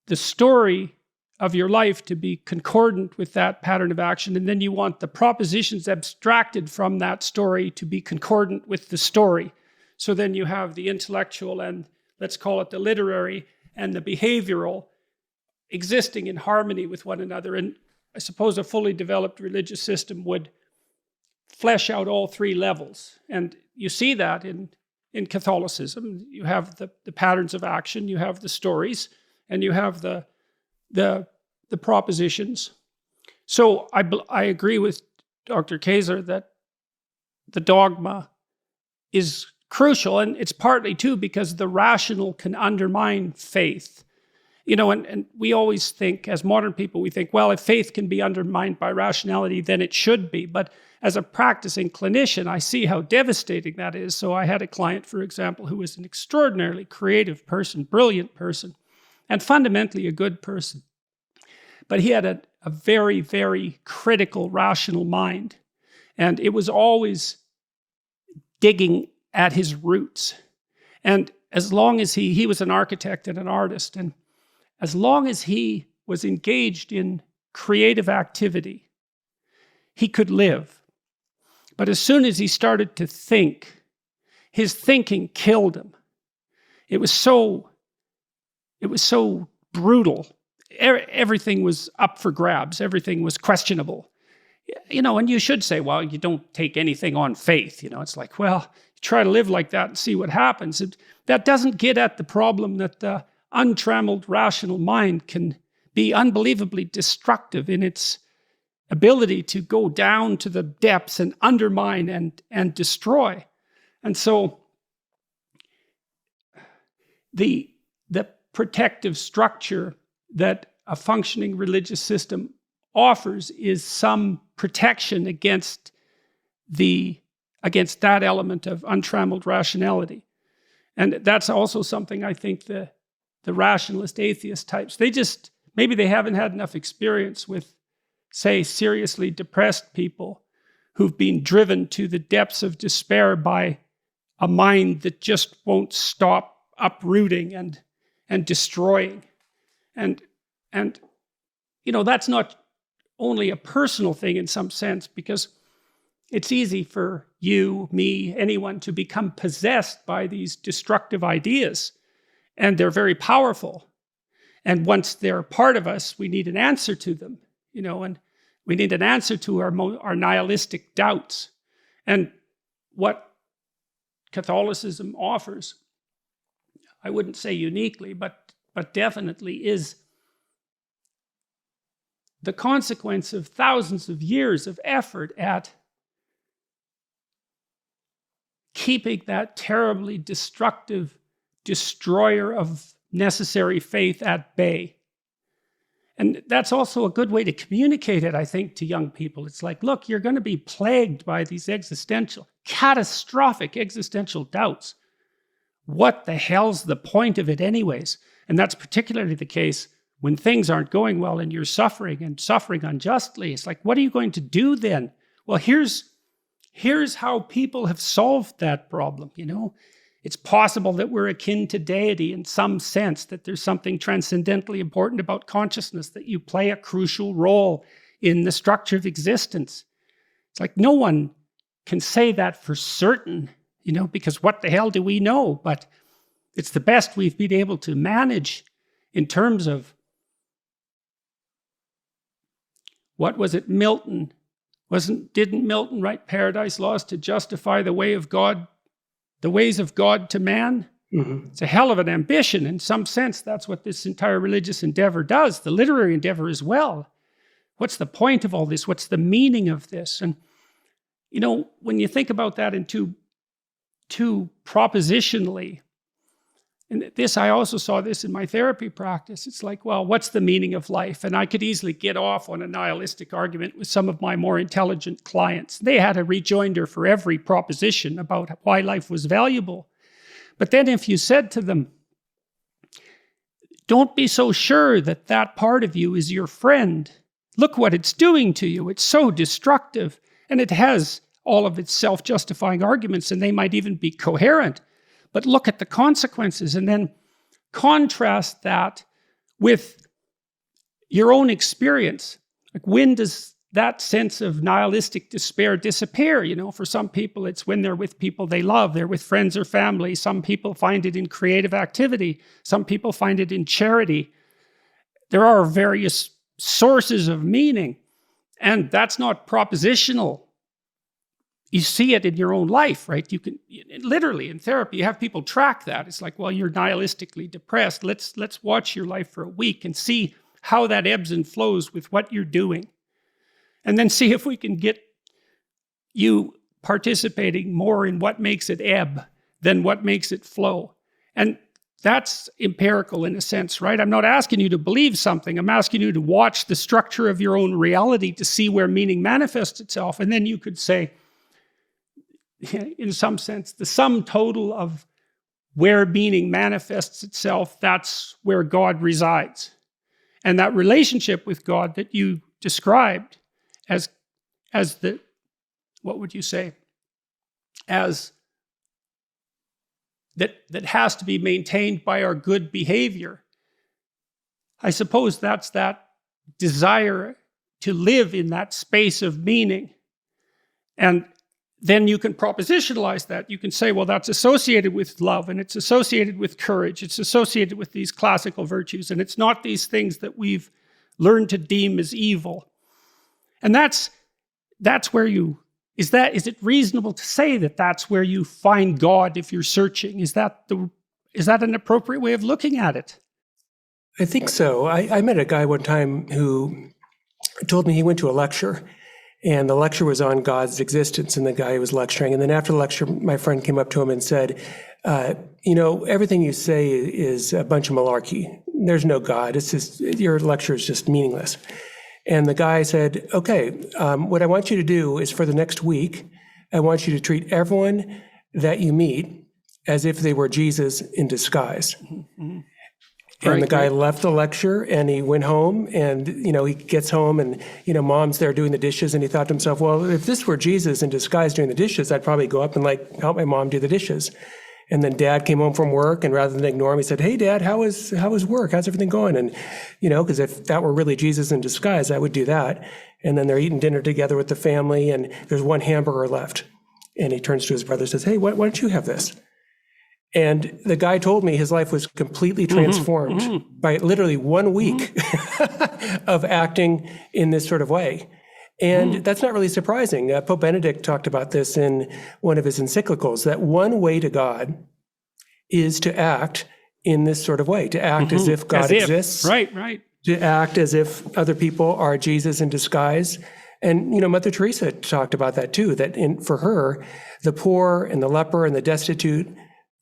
the story of your life to be concordant with that pattern of action. And then you want the propositions abstracted from that story to be concordant with the story. So then you have the intellectual and, let's call it the literary, and the behavioral existing in harmony with one another. And I suppose a fully developed religious system would flesh out all three levels. And you see that in Catholicism. You have the patterns of action, you have the stories, and you have the propositions. So I agree with Dr. Kaczor that the dogma is crucial, and it's partly too because the rational can undermine faith. You know, and we always think, as modern people, we think, well, if faith can be undermined by rationality, then it should be. But as a practicing clinician, I see how devastating that is. So I had a client, for example, who was an extraordinarily creative person, brilliant person, and fundamentally a good person. But he had a very, very critical, rational mind. And it was always digging at his roots. And as long as he was an architect and an artist, and as long as he was engaged in creative activity, he could live. But as soon as he started to think, his thinking killed him. It was so brutal. Everything was up for grabs. Everything was questionable. You know, and you should say, well, you don't take anything on faith. You know, it's like, well, you try to live like that and see what happens. That doesn't get at the problem that the untrammeled rational mind can be unbelievably destructive in its ability to go down to the depths and undermine and destroy. And so the protective structure that a functioning religious system offers is some protection against that element of untrammeled rationality. And that's also something I think the rationalist atheist types, maybe they haven't had enough experience with, say, seriously depressed people who've been driven to the depths of despair by a mind that just won't stop uprooting and destroying. And you know, that's not only a personal thing in some sense, because it's easy for you, me, anyone to become possessed by these destructive ideas, and they're very powerful. And once they're part of us, we need an answer to them, you know, and we need an answer to our nihilistic doubts. And what Catholicism offers, I wouldn't say uniquely, but definitely is the consequence of thousands of years of effort at keeping that terribly destructive destroyer of necessary faith at bay. And that's also a good way to communicate it, I think, to young people. It's like, look, you're going to be plagued by these catastrophic existential doubts. What the hell's the point of it anyways? And that's particularly the case when things aren't going well and you're suffering and suffering unjustly. It's like, what are you going to do then? Well, here's how people have solved that problem, you know? It's possible that we're akin to deity in some sense, that there's something transcendently important about consciousness, that you play a crucial role in the structure of existence. It's like no one can say that for certain, you know, because what the hell do we know? But it's the best we've been able to manage in terms of, what was it, Milton? Didn't Milton write Paradise Lost to justify the ways of God to man? Mm-hmm. It's a hell of an ambition. In some sense, that's what this entire religious endeavor does, the literary endeavor as well. What's the point of all this? What's the meaning of this? And, you know, when you think about that in too propositionally, and this, I also saw this in my therapy practice. It's like, well, what's the meaning of life? And I could easily get off on a nihilistic argument with some of my more intelligent clients. They had a rejoinder for every proposition about why life was valuable. But then if you said to them, don't be so sure that that part of you is your friend. Look what it's doing to you. It's so destructive. And it has all of its self-justifying arguments, and they might even be coherent. But look at the consequences, and then contrast that with your own experience. Like, when does that sense of nihilistic despair disappear? You know, for some people, it's when they're with people they love. They're with friends or family. Some people find it in creative activity. Some people find it in charity. There are various sources of meaning, and that's not propositional. You see it in your own life, right? You can literally in therapy, you have people track that. It's like, well, you're nihilistically depressed. Let's watch your life for a week and see how that ebbs and flows with what you're doing. And then see if we can get you participating more in what makes it ebb than what makes it flow. And that's empirical in a sense, right? I'm not asking you to believe something. I'm asking you to watch the structure of your own reality to see where meaning manifests itself. And then you could say, in some sense, the sum total of where meaning manifests itself, that's where God resides. And that relationship with God that you described as the, what would you say, as that has to be maintained by our good behavior. I suppose that's that desire to live in that space of meaning. And then you can propositionalize that. You can say, well, that's associated with love, and it's associated with courage. It's associated with these classical virtues, and it's not these things that we've learned to deem as evil. And that's where you, is it reasonable to say that that's where you find God if you're searching? Is that an appropriate way of looking at it? I think so. I met a guy one time who told me he went to a lecture, and the lecture was on God's existence, and the guy was lecturing. And then after the lecture, my friend came up to him and said, everything you say is a bunch of malarkey. There's no God. It's just, your lecture is just meaningless. And the guy said, okay, what I want you to do is for the next week, I want you to treat everyone that you meet as if they were Jesus in disguise. Mm-hmm. And the guy left the lecture and he went home, and, he gets home and, mom's there doing the dishes, and he thought to himself, well, if this were Jesus in disguise doing the dishes, I'd probably go up and help my mom do the dishes. And then dad came home from work, and rather than ignore him, he said, hey, Dad, how was work? How's everything going? And, because if that were really Jesus in disguise, I would do that. And then they're eating dinner together with the family, and there's one hamburger left. And he turns to his brother and says, hey, why don't you have this? And the guy told me his life was completely transformed by literally 1 week of acting in this sort of way. And that's not really surprising. Pope Benedict talked about this in one of his encyclicals, that one way to God is to act in this sort of way, to act as if God exists. Right. To act as if other people are Jesus in disguise. And, Mother Teresa talked about that too, that for her, the poor and the leper and the destitute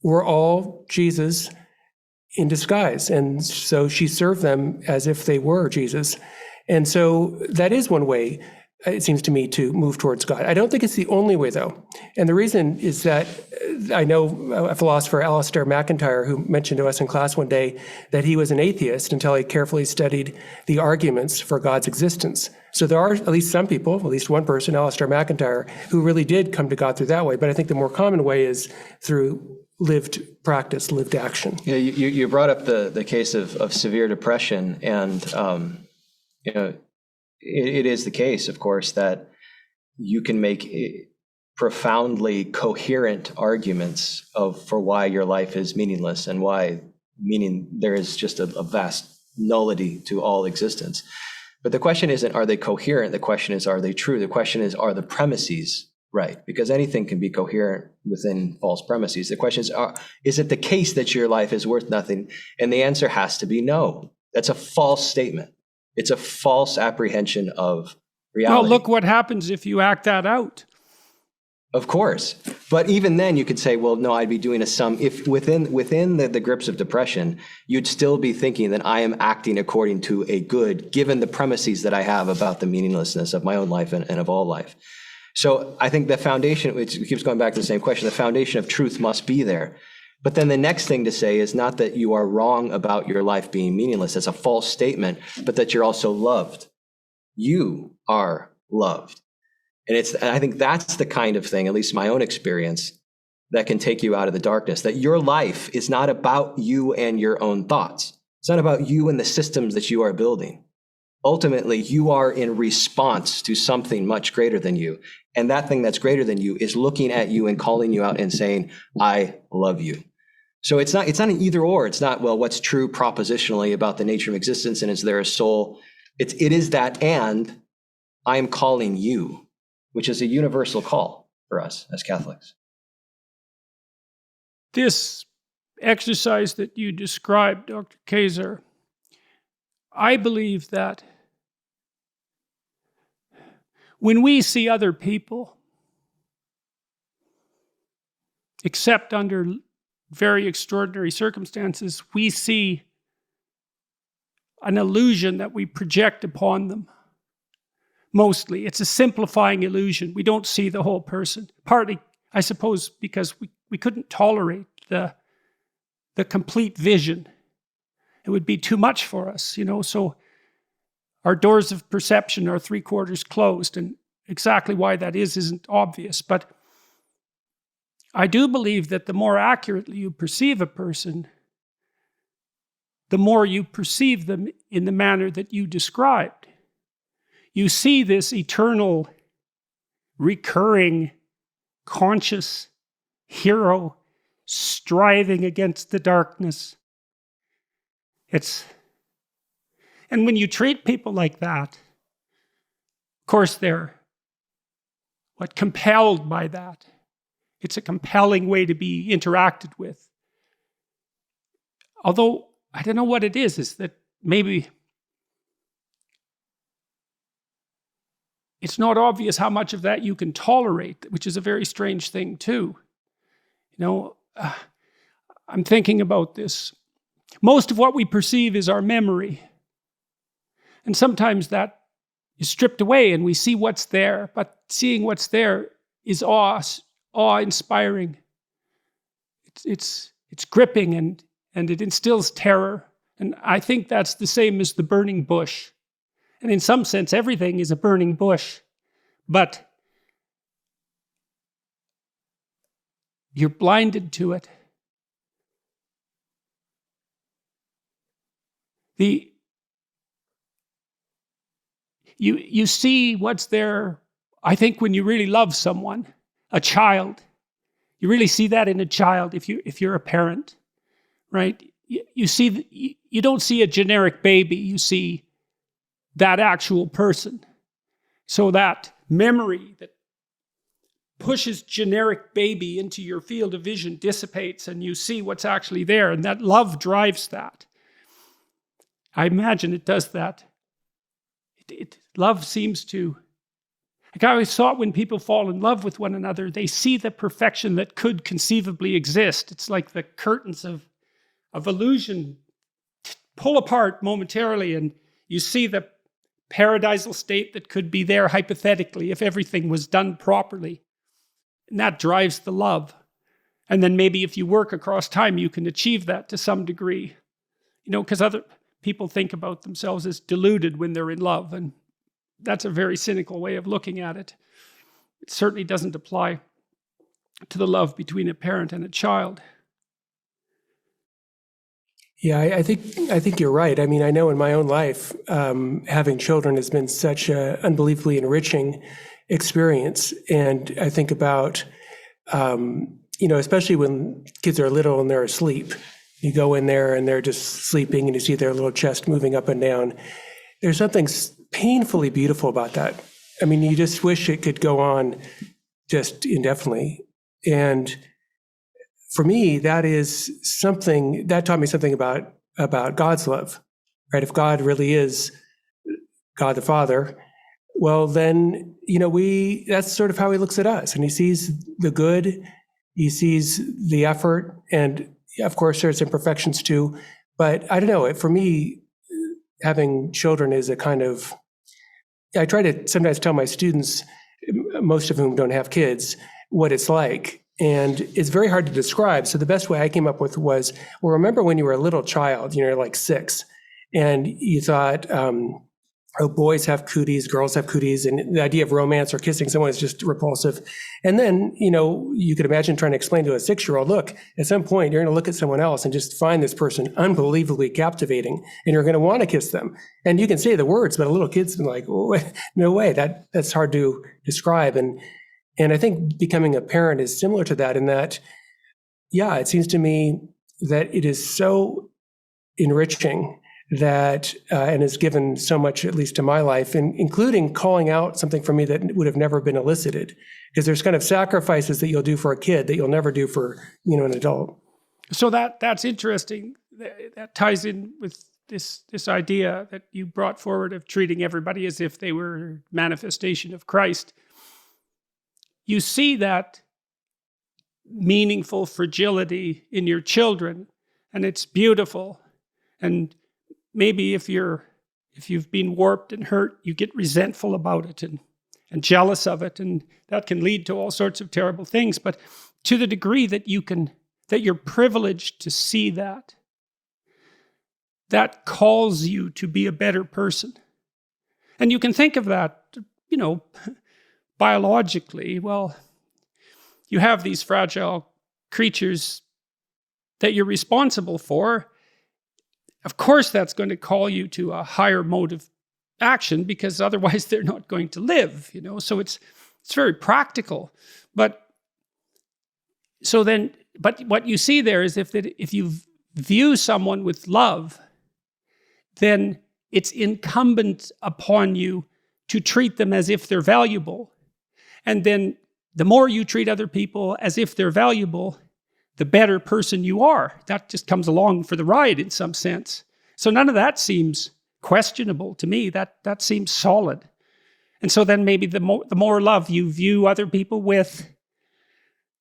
were all Jesus in disguise. And so she served them as if they were Jesus. And so that is one way, it seems to me, to move towards God. I don't think it's the only way, though. And the reason is that I know a philosopher, Alistair MacIntyre, who mentioned to us in class one day that he was an atheist until he carefully studied the arguments for God's existence. So there are at least some people, at least one person, Alistair MacIntyre, who really did come to God through that way. But I think the more common way is through lived practice, lived action. Yeah, you brought up the case of severe depression, and it is the case, of course, that you can make profoundly coherent arguments for why your life is meaningless and why there is just a vast nullity to all existence. But the question isn't, are they coherent? The question is, are they true? The question is, are the premises right? Because anything can be coherent within false premises. The question is it the case that your life is worth nothing? And the answer has to be no. That's a false statement. It's a false apprehension of reality. Well, look what happens if you act that out. Of course. But even then you could say, well, no, I'd be doing a sum. If within the grips of depression, you'd still be thinking that I am acting according to a good, given the premises that I have about the meaninglessness of my own life and of all life. So I think the foundation, it keeps going back to the same question, the foundation of truth must be there. But then the next thing to say is not that you are wrong about your life being meaningless. That's a false statement, but that you're also loved. You are loved. And I think that's the kind of thing, at least my own experience, that can take you out of the darkness, that your life is not about you and your own thoughts. It's not about you and the systems that you are building. Ultimately, you are in response to something much greater than you. And that thing that's greater than you is looking at you and calling you out and saying, I love you. So it's not an either or. It's not, well, what's true propositionally about the nature of existence and is there a soul? It is that, and I am calling you, which is a universal call for us as Catholics. This exercise that you described, Dr. Kaczor, I believe that when we see other people, except under very extraordinary circumstances, we see an illusion that we project upon them. Mostly. It's a simplifying illusion. We don't see the whole person. Partly, I suppose, because we couldn't tolerate the complete vision. It would be too much for us, so our doors of perception are 3/4 closed, and exactly why that isn't obvious. But I do believe that the more accurately you perceive a person, the more you perceive them in the manner that you described. You see this eternal, recurring, conscious hero striving against the darkness. And when you treat people like that, of course they're compelled by that. It's a compelling way to be interacted with. Although, I don't know what it is that maybe it's not obvious how much of that you can tolerate, which is a very strange thing too. I'm thinking about this. Most of what we perceive is our memory. And sometimes that is stripped away and we see what's there, but seeing what's there is awe-inspiring. It's gripping and it instills terror. And I think that's the same as the burning bush. And in some sense, everything is a burning bush. But you're blinded to it. You see what's there, I think, when you really love someone, a child. You really see that in a child if you're a parent, right? You don't see a generic baby, you see that actual person. So that memory that pushes generic baby into your field of vision dissipates and you see what's actually there, and that love drives that. I imagine it does that. Love seems to... I always thought when people fall in love with one another, they see the perfection that could conceivably exist. It's like the curtains of illusion pull apart momentarily, and you see the paradisal state that could be there hypothetically if everything was done properly. And that drives the love. And then maybe if you work across time, you can achieve that to some degree. Because other people think about themselves as deluded when they're in love, and that's a very cynical way of looking at it. It certainly doesn't apply to the love between a parent and a child. Yeah, I think you're right. I mean, I know in my own life, having children has been such an unbelievably enriching experience. And I think about, especially when kids are little and they're asleep. You go in there and they're just sleeping and you see their little chest moving up and down. There's something painfully beautiful about that. I mean, you just wish it could go on just indefinitely. And for me, that is something that taught me something about God's love, right? If God really is God the Father, well, then, that's sort of how he looks at us. And he sees the good, he sees the effort, and of course, there's imperfections too. But I don't know, for me, having children is a kind of, I try to sometimes tell my students, most of whom don't have kids, what it's like. And it's very hard to describe. So the best way I came up with was, well, remember when you were a little child, like 6, and you thought, boys have cooties, girls have cooties, and the idea of romance or kissing someone is just repulsive. And then, you could imagine trying to explain to a 6-year-old, look, at some point you're going to look at someone else and just find this person unbelievably captivating, and you're going to want to kiss them. And you can say the words, but a little kid's been like, oh, no way, that's hard to describe. And I think becoming a parent is similar to that in that, yeah, it seems to me that it is so enriching that, and has given so much, at least to my life, and including calling out something for me that would have never been elicited. Because there's kind of sacrifices that you'll do for a kid that you'll never do for, an adult. So that's interesting. That ties in with this idea that you brought forward of treating everybody as if they were a manifestation of Christ. You see that meaningful fragility in your children, and it's beautiful. And maybe if you've been warped and hurt, you get resentful about it and jealous of it, and that can lead to all sorts of terrible things. But to the degree that you're privileged to see that calls you to be a better person. And you can think of that, biologically. Well, you have these fragile creatures that you're responsible for. Of course, that's going to call you to a higher mode of action, because otherwise they're not going to live, So it's very practical. But what you see there is if you view someone with love, then it's incumbent upon you to treat them as if they're valuable. And then the more you treat other people as if they're valuable, the better person you are. That just comes along for the ride in some sense. So none of that seems questionable to me. That seems solid. And so then maybe the more love you view other people with,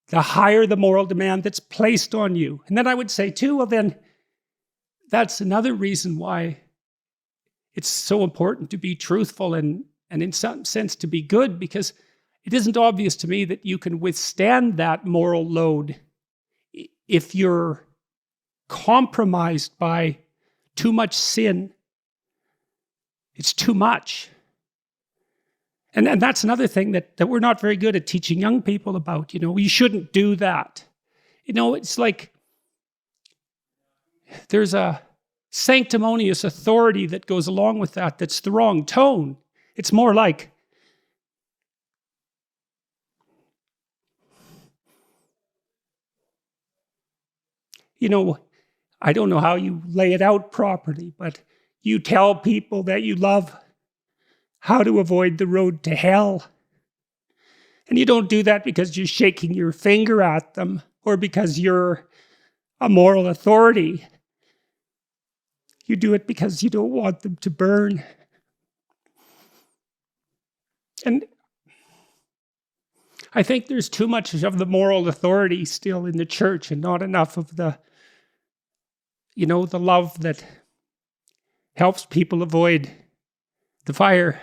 the higher the moral demand that's placed on you. And then I would say too, well then, that's another reason why it's so important to be truthful and in some sense to be good, because it isn't obvious to me that you can withstand that moral load if you're compromised by too much sin. It's too much. And that's another thing that we're not very good at teaching young people about. You shouldn't do that. It's like there's a sanctimonious authority that goes along with that that's the wrong tone. It's more like, I don't know how you lay it out properly, but you tell people that you love how to avoid the road to hell. And you don't do that because you're shaking your finger at them or because you're a moral authority. You do it because you don't want them to burn. And I think there's too much of the moral authority still in the church and not enough of the love that helps people avoid the fire.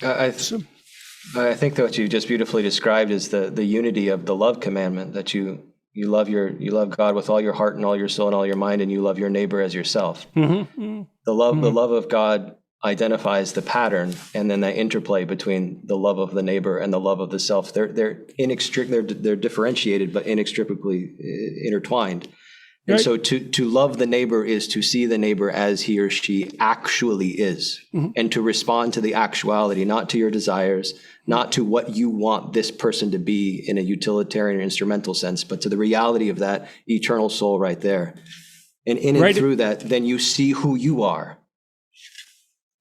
I think that what you just beautifully described is the unity of the love commandment, that you love God with all your heart and all your soul and all your mind, and you love your neighbor as yourself. Mm-hmm. The love of God identifies the pattern, and then that interplay between the love of the neighbor and the love of the self. They're differentiated but inextricably intertwined. And so to love the neighbor is to see the neighbor as he or she actually is, and to respond to the actuality, not to your desires, not to what you want this person to be in a utilitarian or instrumental sense, but to the reality of that eternal soul right there. And in and through that, then you see who you are.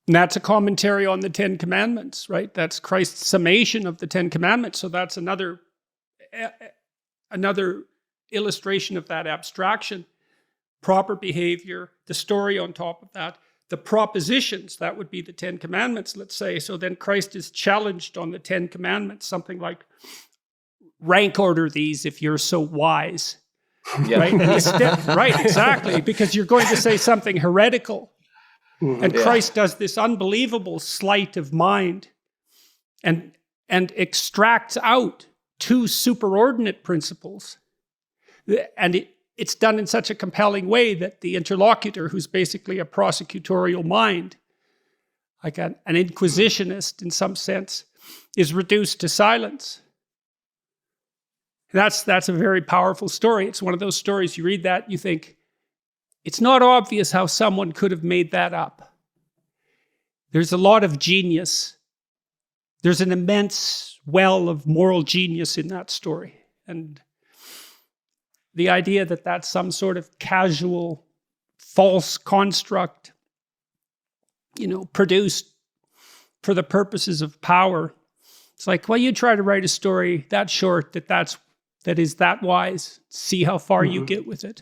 And that's a commentary on the Ten Commandments, right? That's Christ's summation of the Ten Commandments. So that's another illustration of that abstraction. Proper behavior, the story on top of that, the propositions, that would be the Ten Commandments, let's say. So then Christ is challenged on the Ten Commandments, something like, rank order these if you're so wise. Yeah. Right? Right, exactly, because you're going to say something heretical. And Christ does this unbelievable sleight of mind and extracts out two superordinate principles. And it's done in such a compelling way that the interlocutor, who's basically a prosecutorial mind, like an inquisitionist in some sense, is reduced to silence. That's a very powerful story. It's one of those stories, you read that, you think, it's not obvious how someone could have made that up. There's a lot of genius. There's an immense well of moral genius in that story. And the idea that that's some sort of casual, false construct, produced for the purposes of power. It's like, well, you try to write a story that short, that is that wise. See how far you get with it.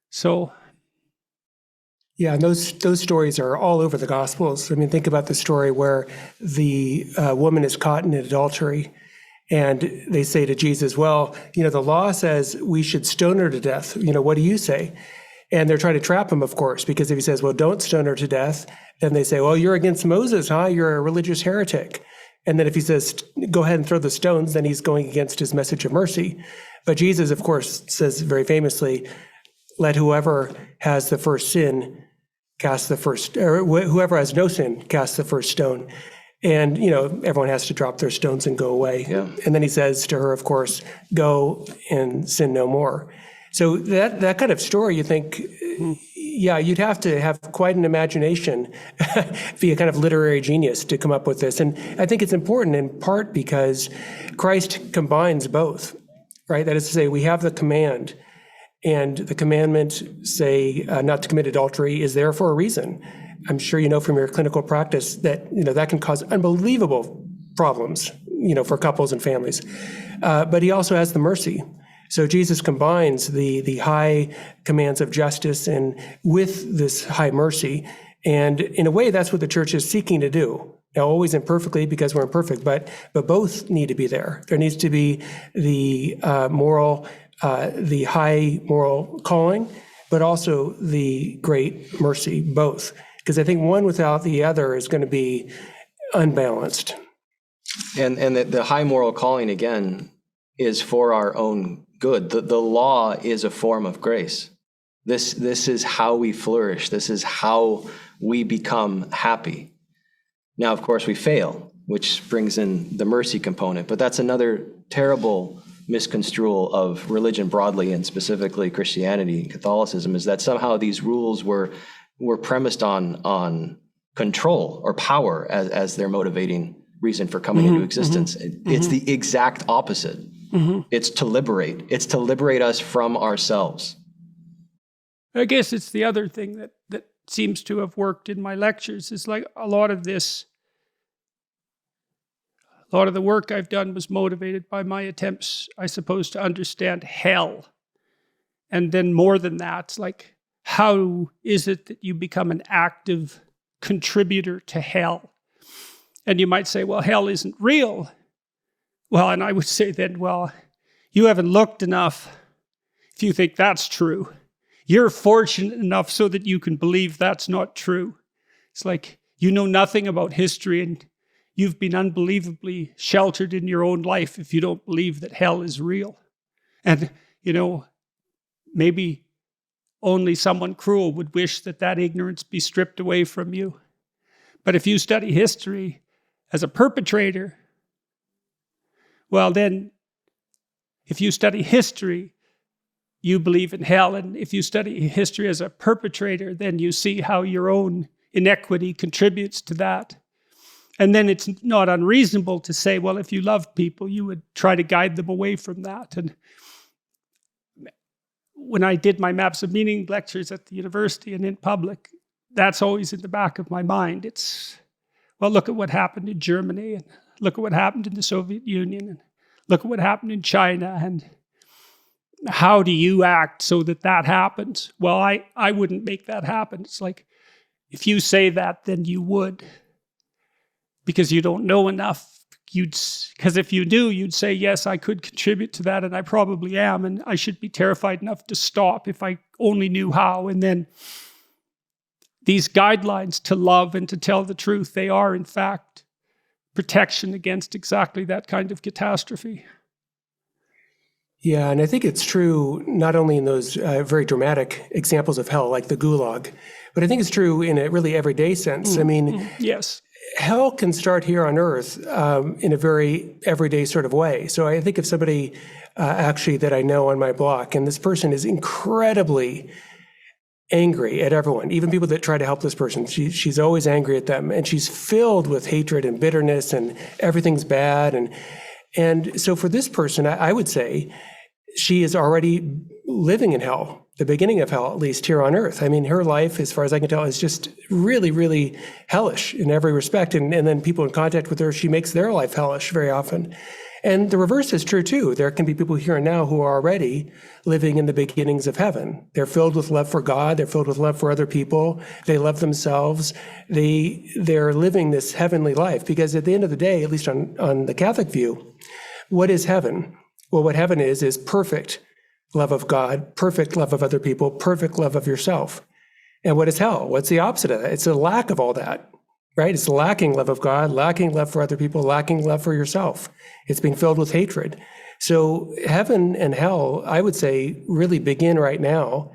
So, yeah, and those stories are all over the Gospels. I mean, think about the story where the woman is caught in adultery, And they say to Jesus, well, the law says we should stone her to death. What do you say? And they're trying to trap him, of course, because if he says, well, don't stone her to death, then they say, well, you're against Moses, huh? You're a religious heretic. And then if he says, go ahead and throw the stones, then he's going against his message of mercy. But Jesus, of course, says very famously, let whoever has the first sin cast the first, or whoever has no sin cast the first stone. And, everyone has to drop their stones and go away. Yeah. And then he says to her, of course, go and sin no more. So that kind of story, you think, yeah, you'd have to have quite an imagination, be a kind of literary genius to come up with this. And I think it's important in part because Christ combines both, right? That is to say, we have the command, and the commandment, say, not to commit adultery, is there for a reason. I'm sure you know from your clinical practice that, that can cause unbelievable problems, for couples and families. But he also has the mercy. So Jesus combines the high commands of justice and with this high mercy. And in a way, that's what the church is seeking to do. Now, always imperfectly because we're imperfect, but both need to be there. There needs to be the the high moral calling, but also the great mercy, both. Because I think one without the other is going to be unbalanced. And the high moral calling, again, is for our own good. The law is a form of grace. This is how we flourish. This is how we become happy. Now, of course, we fail, which brings in the mercy component. But that's another terrible misconstrual of religion broadly, and specifically Christianity and Catholicism, is that somehow these rules were premised on control or power as their motivating reason for coming into existence. It's the exact opposite. It's to liberate. It's to liberate us from ourselves. I guess it's the other thing that seems to have worked in my lectures is like a lot of the work I've done was motivated by my attempts, I suppose, to understand hell. And then more than that, it's like, how is it that you become an active contributor to hell? And you might say, well, hell isn't real. Well, and I would say then, well, you haven't looked enough if you think that's true. You're fortunate enough so that you can believe that's not true. It's like you know nothing about history and you've been unbelievably sheltered in your own life if you don't believe that hell is real. And, maybe only someone cruel would wish that ignorance be stripped away from you. But if you study history as a perpetrator, well then, if you study history, you believe in hell. And if you study history as a perpetrator, then you see how your own inequity contributes to that. And then it's not unreasonable to say, well, if you love people, you would try to guide them away from that. And when I did my Maps of Meaning lectures at the university and in public, that's always in the back of my mind. It's, well, look at what happened in Germany, and look at what happened in the Soviet Union, and look at what happened in China, and how do you act so that happens? Well, I wouldn't make that happen. It's like, if you say that, then you would. Because you don't know enough. Because if you do, you'd say, yes, I could contribute to that, and I probably am, and I should be terrified enough to stop if I only knew how. And then these guidelines to love and to tell the truth, they are, in fact, protection against exactly that kind of catastrophe. Yeah, and I think it's true not only in those very dramatic examples of hell, like the Gulag, but I think it's true in a really everyday sense. I mean, yes. Hell can start here on earth in a very everyday sort of way. So I think of somebody actually that I know on my block, and this person is incredibly angry at everyone, even people that try to help this person. She's always angry at them, and she's filled with hatred and bitterness, and everything's bad. And so for this person, I would say she is already living in hell, the beginning of hell, at least here on earth. I mean, her life, as far as I can tell, is just really, really hellish in every respect. And then people in contact with her, she makes their life hellish very often. And the reverse is true too. There can be people here and now who are already living in the beginnings of heaven. They're filled with love for God. They're filled with love for other people. They love themselves. They're living this heavenly life, because at the end of the day, at least on the Catholic view, what is heaven? Well, what heaven is perfect love of God, perfect love of other people, perfect love of yourself. And what is hell? What's the opposite of that? It's a lack of all that, right? It's lacking love of God, lacking love for other people, lacking love for yourself. It's being filled with hatred. So heaven and hell, I would say, really begin right now.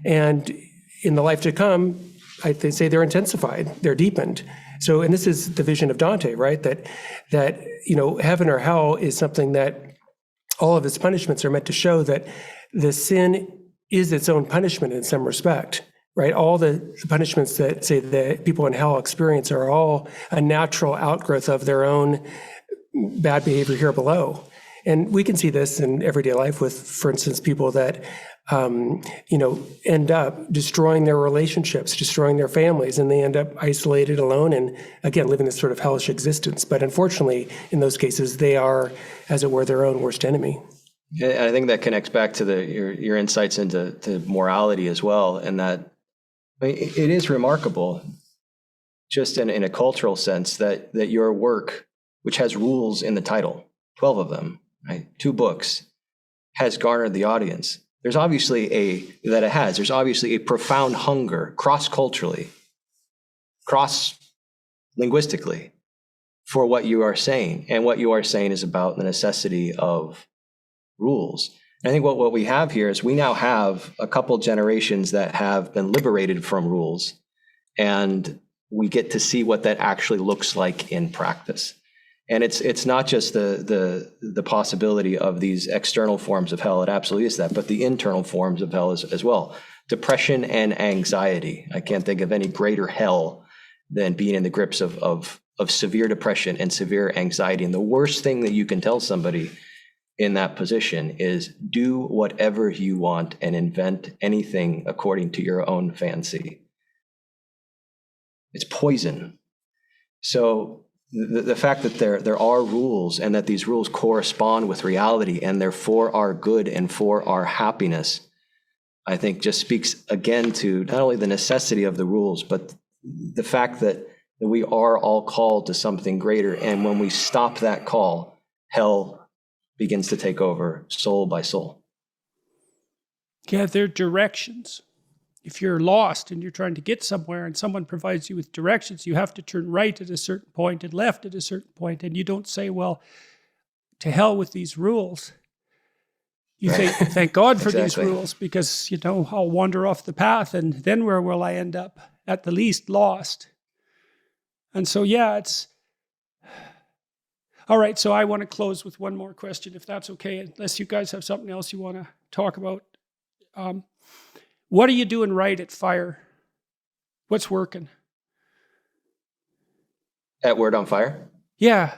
And in the life to come, they say they're intensified, they're deepened. So, and this is the vision of Dante, right? That heaven or hell is something that all of its punishments are meant to show that the sin is its own punishment in some respect, right? All the punishments that say that people in hell experience are all a natural outgrowth of their own bad behavior here below. And we can see this in everyday life with, for instance, people that, end up destroying their relationships, destroying their families, and they end up isolated, alone, and again, living this sort of hellish existence. But unfortunately, in those cases, they are, as it were, their own worst enemy. And I think that connects back to your insights into morality as well, and that it is remarkable, just in a cultural sense, that your work, which has rules in the title, 12 of them, right, 2 books, has garnered the audience. There's obviously a profound hunger cross-culturally, cross-linguistically for what you are saying. And what you are saying is about the necessity of rules. And I think what we have here is we now have a couple generations that have been liberated from rules, and we get to see what that actually looks like in practice. And it's not just the possibility of these external forms of hell, it absolutely is that, but the internal forms of hell as well. Depression and anxiety. I can't think of any greater hell than being in the grips of severe depression and severe anxiety. And the worst thing that you can tell somebody in that position is do whatever you want and invent anything according to your own fancy. It's poison. So the fact that there are rules and that these rules correspond with reality and they're for our good and for our happiness, I think just speaks again to not only the necessity of the rules, but the fact that we are all called to something greater. And when we stop that call, hell begins to take over soul by soul. Yeah, they're directions. If you're lost and you're trying to get somewhere and someone provides you with directions, you have to turn right at a certain point and left at a certain point, and you don't say, well, to hell with these rules. You thank God for these rules, because, I'll wander off the path, and then where will I end up? At the least lost. And so, it's... All right, so I want to close with one more question, if that's okay, unless you guys have something else you want to talk about. What are you doing right at Fire? What's working? At Word on Fire? Yeah.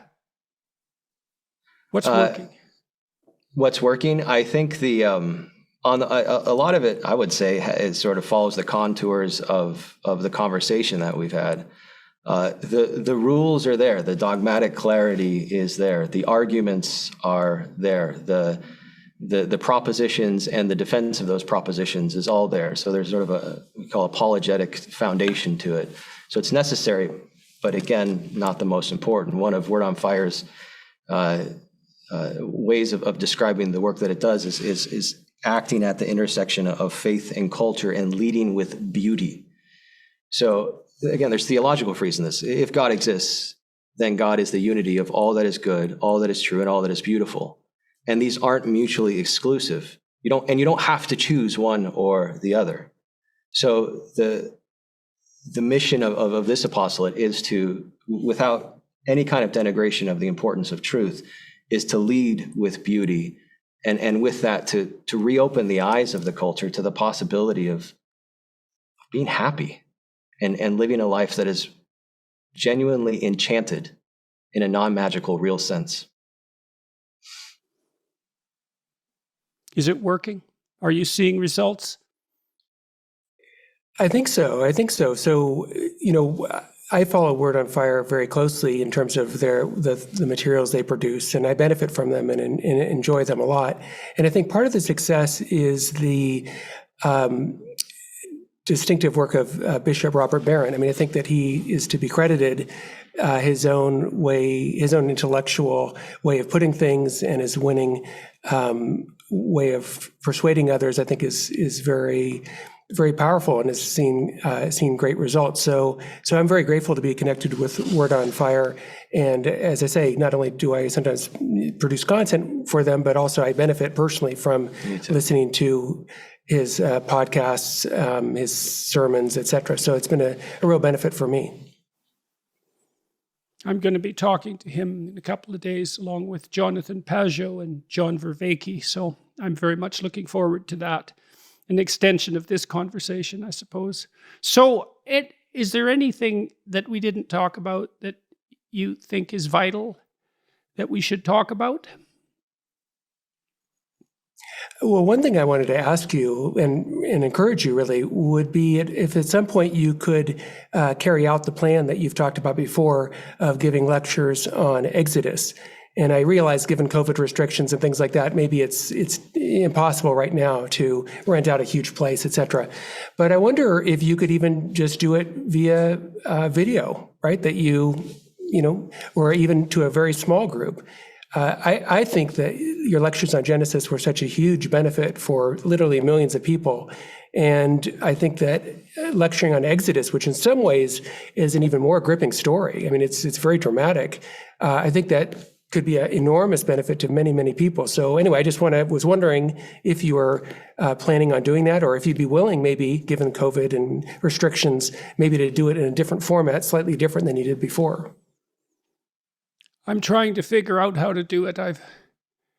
What's working? What's working? I think a lot of it, I would say, it sort of follows the contours of the conversation that we've had. The rules are there. The dogmatic clarity is there. The arguments are there. The propositions and the defense of those propositions is all there. So there's sort of we call apologetic foundation to it. So it's necessary, but again, not the most important. One of Word on Fire's ways of describing the work that it does is acting at the intersection of faith and culture and leading with beauty. So again, there's theological freeze in this. If God exists, then God is the unity of all that is good, all that is true, and all that is beautiful. And these aren't mutually exclusive. You don't have to choose one or the other. So the mission of this apostolate is to, without any kind of denigration of the importance of truth, is to lead with beauty, and with that to reopen the eyes of the culture to the possibility of being happy and living a life that is genuinely enchanted in a non-magical, real sense. Is it working? Are you seeing results? I think so. So, I follow Word on Fire very closely in terms of the materials they produce, and I benefit from them and enjoy them a lot. And I think part of the success is the distinctive work of Bishop Robert Barron. I mean, I think that he is to be credited. His own intellectual way of putting things and his winning way of persuading others, I think is very, very powerful and has seen great results. So I'm very grateful to be connected with Word on Fire. And as I say, not only do I sometimes produce content for them, but also I benefit personally from listening to his podcasts, his sermons, etc. So it's been a real benefit for me. I'm going to be talking to him in a couple of days, along with Jonathan Pageau and John Vervaeke. So I'm very much looking forward to that. An extension of this conversation, I suppose. So is there anything that we didn't talk about that you think is vital that we should talk about? Well, one thing I wanted to ask you and encourage you really would be if at some point you could carry out the plan that you've talked about before of giving lectures on Exodus. And I realize given COVID restrictions and things like that, maybe it's impossible right now to rent out a huge place, et cetera. But I wonder if you could even just do it via video, right? That you know, or even to a very small group. I think that your lectures on Genesis were such a huge benefit for literally millions of people. And I think that lecturing on Exodus, which in some ways is an even more gripping story, I mean, it's very dramatic. I think that could be an enormous benefit to many, many people. So anyway, I just was wondering if you were planning on doing that, or if you'd be willing, maybe, given COVID and restrictions, maybe to do it in a different format, slightly different than you did before. I'm trying to figure out how to do it. I've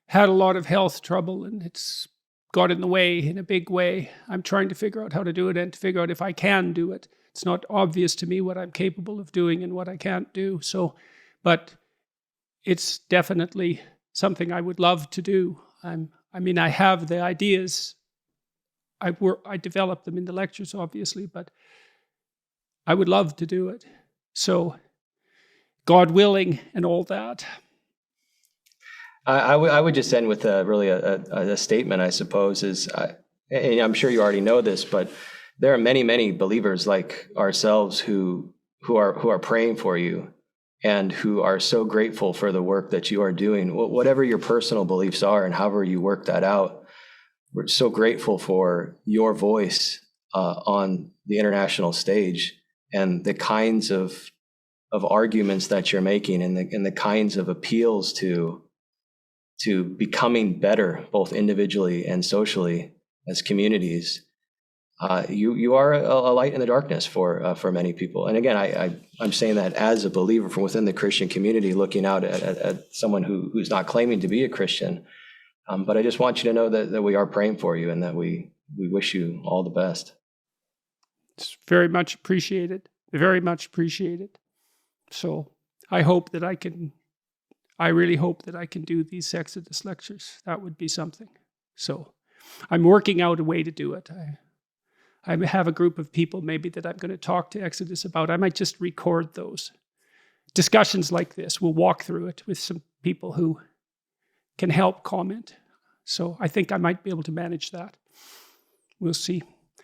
had a lot of health trouble and it's got in the way in a big way. I'm trying to figure out how to do it and to figure out if I can do it. It's not obvious to me what I'm capable of doing and what I can't do. But it's definitely something I would love to do. I have the ideas. I developed them in the lectures, obviously, but I would love to do it. So God willing and all that. I would just end with a statement, I suppose, and I'm sure you already know this, but there are many, many believers like ourselves who are praying for you and who are so grateful for the work that you are doing. Whatever your personal beliefs are and however you work that out, we're so grateful for your voice on the international stage and the kinds of arguments that you're making and the kinds of appeals to becoming better, both individually and socially as communities. You are a light in the darkness for many people. And again, I'm saying that as a believer from within the Christian community, looking out at someone who's not claiming to be a Christian. But I just want you to know that we are praying for you and that we wish you all the best. It's very much appreciated. Very much appreciated. So I really hope that I can do these Exodus lectures. That would be something. So I'm working out a way to do it. I have a group of people maybe that I'm going to talk to Exodus about. I might just record those discussions like this. We'll walk through it with some people who can help comment. So I think I might be able to manage that. We'll see.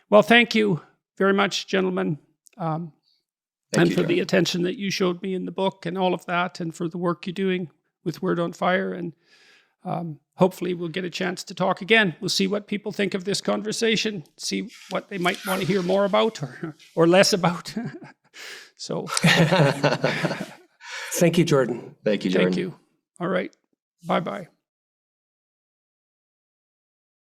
Well, thank you very much, gentlemen. And for the attention that you showed me in the book and all of that, and for the work you're doing with Word on Fire. And hopefully we'll get a chance to talk again. We'll see what people think of this conversation, see what they might want to hear more about or less about. So. Thank you, Jordan. Thank you, Jordan. Thank you. All right. Bye-bye.